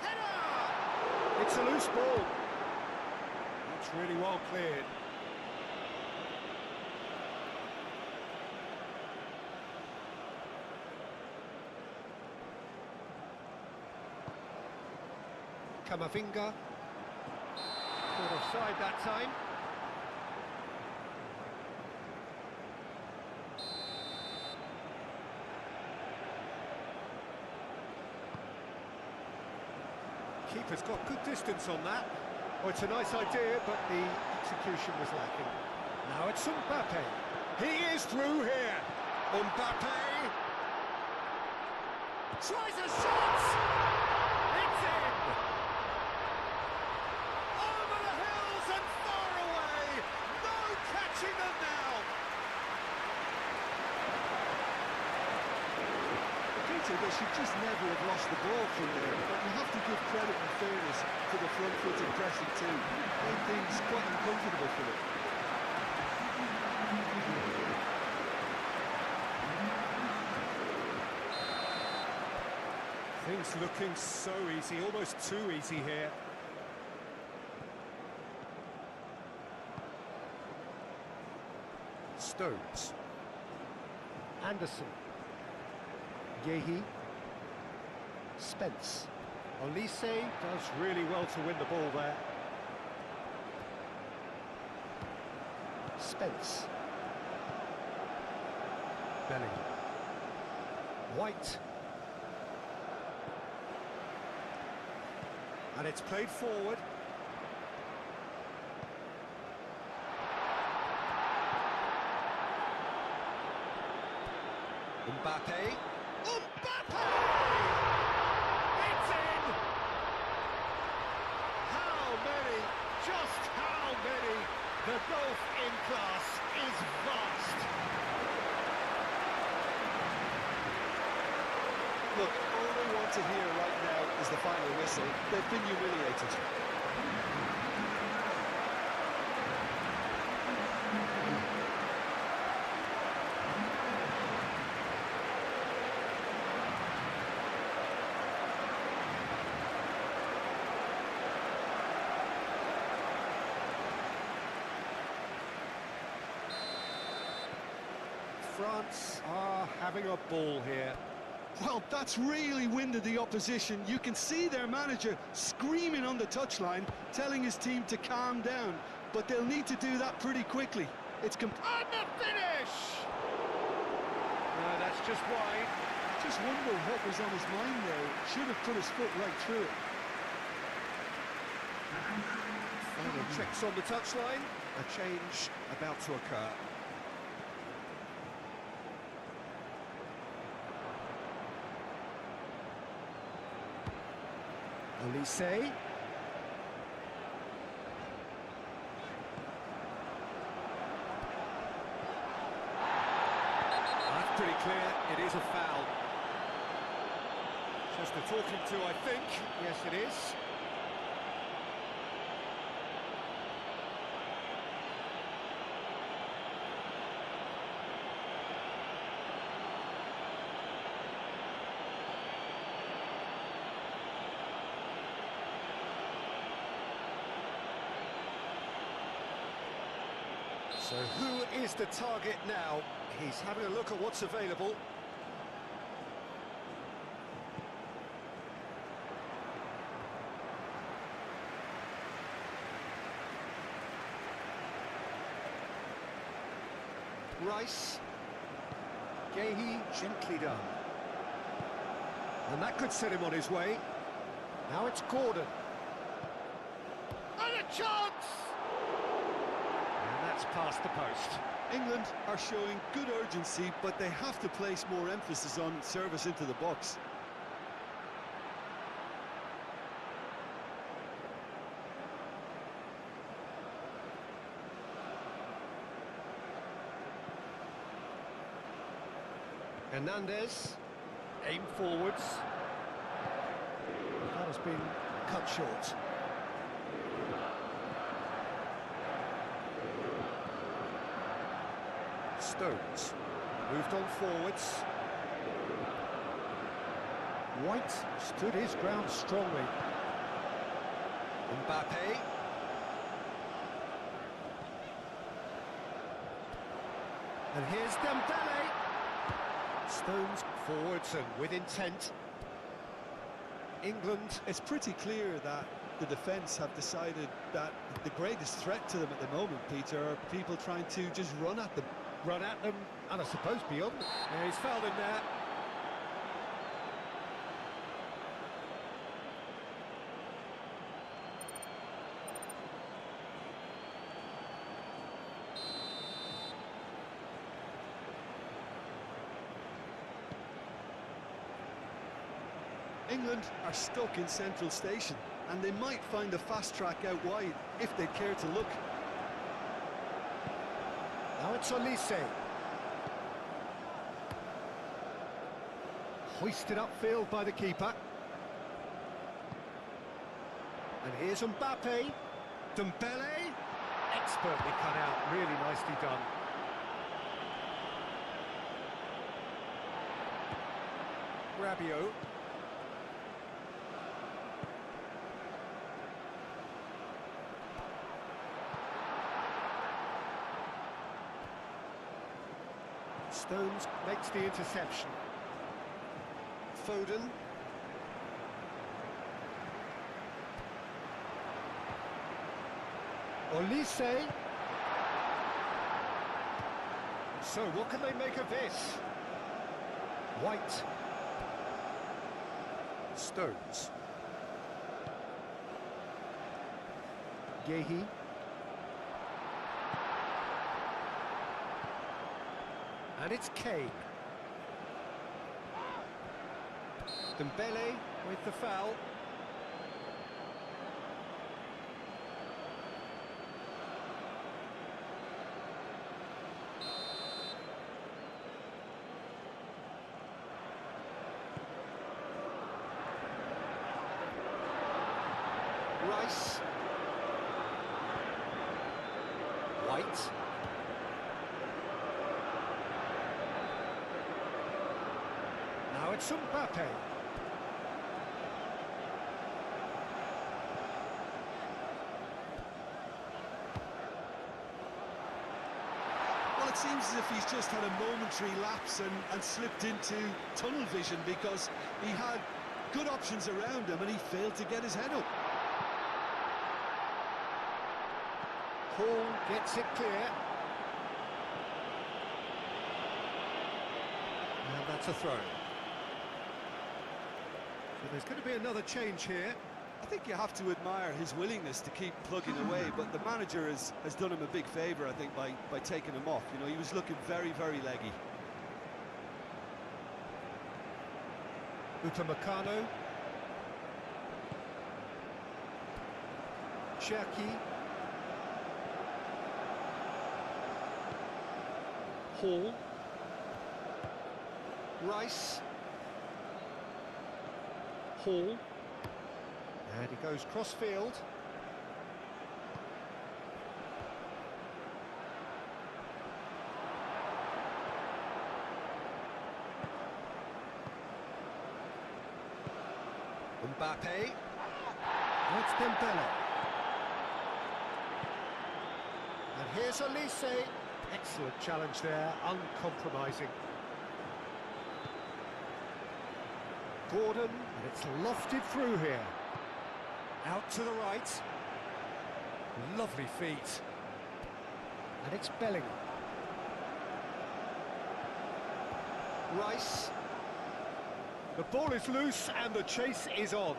Header! It's a loose ball. It's really well cleared. Camavinga. Caught offside that time. Keeper's got good distance on that. Oh, it's a nice idea, but the execution was lacking. Now it's Mbappe. He is through here. Mbappe tries a shot. It's in. Over the hills and far away. No catching them now. Peter, they should just never have lost the ball from there, but you have to give credit and fairness to the front-footed pressing too. Made things quite uncomfortable for them. Things looking so easy, almost too easy here. Stones. Anderson. Yehi. Spence. Olise does really well to win the ball there. Spence. Bellingham. White. And it's played forward. Mbappe. Mbappe! It's in! How many? Just how many? The gulf in class is vast. Look, all they want to hear right now is the final whistle. They've been humiliated. France are having a ball here. Well, that's really winded the opposition. You can see their manager screaming on the touchline, telling his team to calm down. But they'll need to do that pretty quickly. It's And the finish! No, that's just wide. Just wonder what was on his mind there. Should have put his foot right through it. Final checks on the touchline. A change about to occur. Olise. That's pretty clear, it is a foul. Just a talking to, I think. Yes, it is. So who is the target now? He's having a look at what's available. Rice. Gehi, gently done. And that could set him on his way. Now it's Gordon. And a chance! And that's past the post. England are showing good urgency, but they have to place more emphasis on service into the box. Hernandez, aim forwards. That has been cut short. Stones, moved on forwards. White stood his ground strongly. Mbappe. And here's Dembele. Stones forwards and with intent. England. It's pretty clear that the defence have decided that the greatest threat to them at the moment, Peter, are people trying to just run at them. Run at them, and I suppose beyond. Yeah, he's fouled in there. England are stuck in Central Station, and they might find a fast track out wide if they care to look. Now it's Olise. Hoisted upfield by the keeper. And here's Mbappe. Dembele. Expertly cut out, really nicely done. Rabiot. Stones makes the interception. Foden. Olise. So what can they make of this? White. Stones. Gehi. And it's Kane. Dembele with the foul. Rice. White. Now it's Mbappe. Well, it seems as if he's just had a momentary lapse and slipped into tunnel vision, because he had good options around him and he failed to get his head up. Hall gets it clear. And that's a throw. So there's going to be another change here. I think you have to admire his willingness to keep plugging away, but the manager has done him a big favour, I think, by taking him off. You know, he was looking very, very leggy. Upamecano. Shaquib. Hall. Rice. Hall. And he goes cross-field. Mbappe. That's Dembele. And here's Olise. Excellent challenge there, uncompromising. Gordon, and it's lofted through here. Out to the right. Lovely feet. And it's Bellingham. Rice. The ball is loose and the chase is on.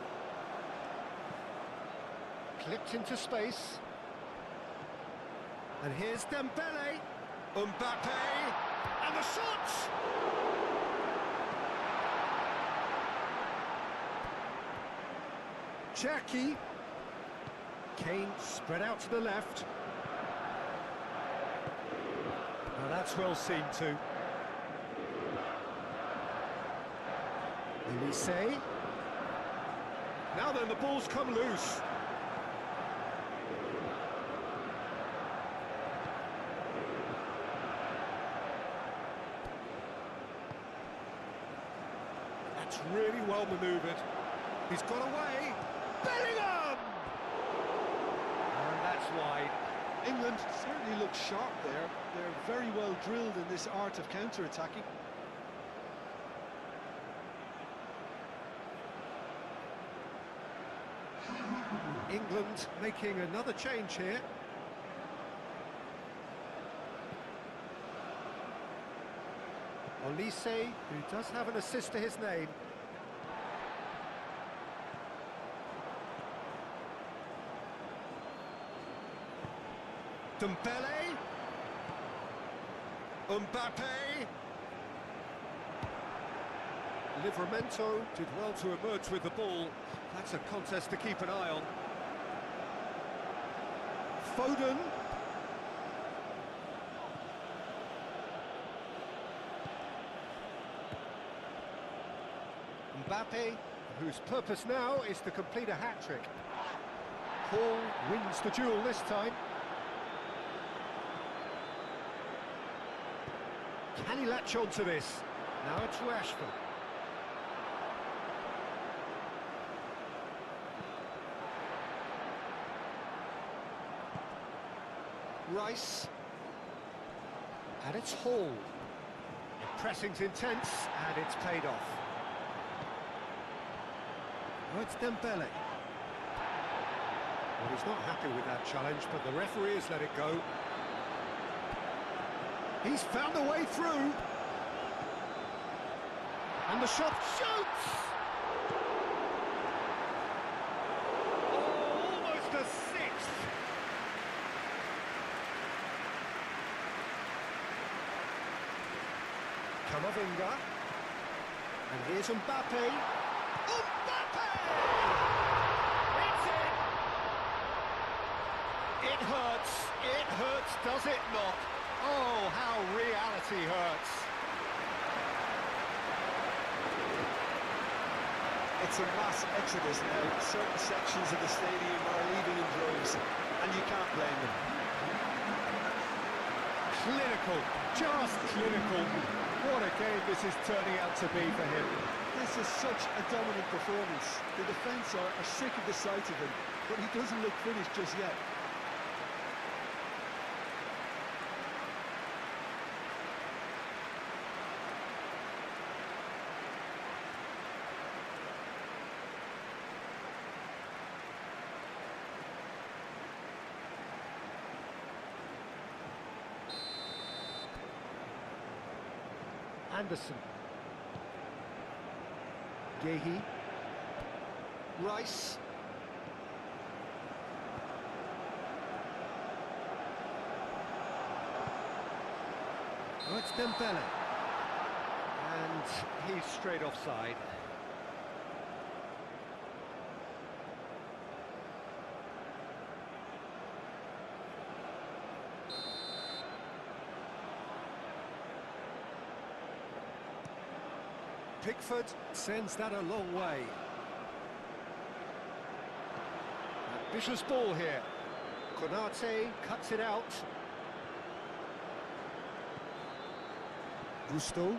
Clipped into space. And here's Dembele. Mbappe. And the shot! Shaquib. Kane spread out to the left. Now that's well seen too. Elise. Now then, the ball's come loose. That's really well manoeuvred. He's got away. Bellingham! And that's wide. England certainly look sharp there. They're very well drilled in this art of counter-attacking. England making another change here. Elise, who does have an assist to his name. Dembele. Mbappe. Livramento did well to emerge with the ball. That's a contest to keep an eye on. Foden. Mbappe, whose purpose now is to complete a hat-trick. Paul wins the duel this time. Can he latch on to this? Now it's Rashford. Rice. And it's Hall. The pressing's intense, and it's paid off. Oh, it's Dembele. Well, he's not happy with that challenge, but the referee has let it go. He's found a way through. And the shot shoots! Oh, almost a sixth. Camavinga. And here's Mbappe. Mbappe! It's in! It hurts. It hurts, does it not? Oh, how reality hurts. It's a mass exodus now. Certain sections of the stadium are leaving in droves, and you can't blame them. Clinical, just clinical. What a game this is turning out to be for him. This is such a dominant performance. The defence are sick of the sight of him, but he doesn't look finished just yet. Anderson. Gehi. Rice. Oh, it's Dembele. And he's straight offside. Pickford sends that a long way. Ambitious ball here. Konate cuts it out. Gusto.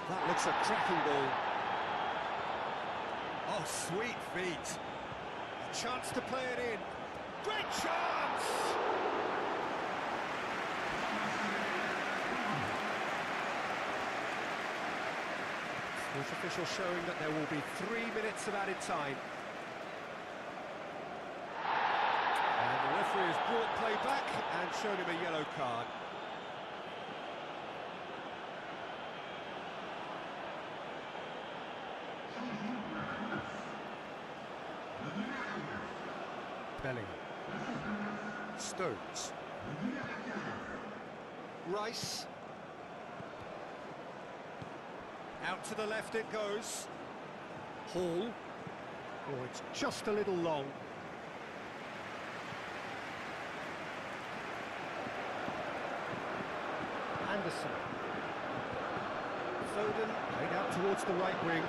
That looks a cracking ball. Oh, sweet feet. A chance to play it in. Great chance! Court official showing that there will be 3 minutes of added time. And the referee has brought play back and shown him a yellow card. Bellingham. Stones. Rice. Out to the left it goes. Hall. Oh, it's just a little long. Anderson. Foden played out towards the right wing.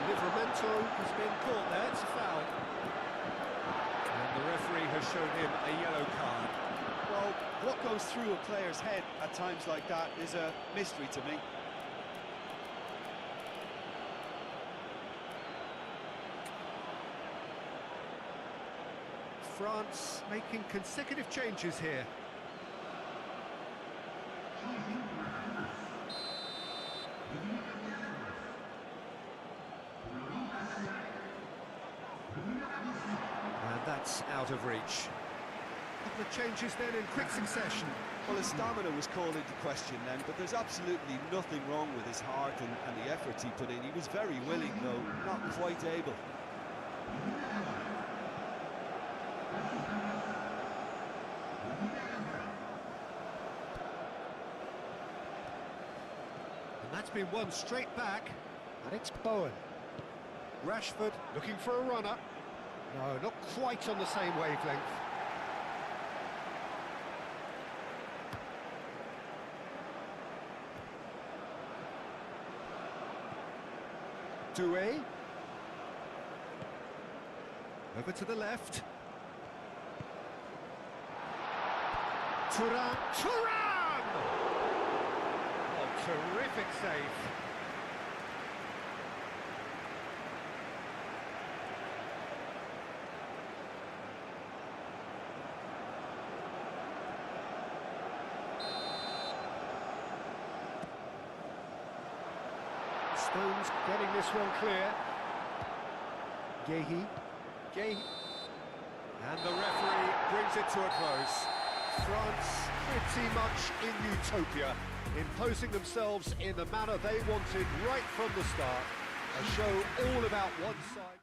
Livramento has been caught there, it's a foul. And the referee has shown him a yellow card. Well, what goes through a player's head at times like that is a mystery to me. France making consecutive changes here. And that's out of reach. Couple of changes then in quick succession. Well, his stamina was called into question then, but there's absolutely nothing wrong with his heart and the efforts he put in. He was very willing, though, not quite able. And that's been won straight back, and it's Bowen. Rashford looking for a runner. No, not quite on the same wavelength. Doué. Over to the left. Thuram. Thuram! Oh, terrific save. Stones getting this one clear. Gehi. And the referee brings it to a close. France pretty much in utopia, imposing themselves in the manner they wanted right from the start. A show all about one side.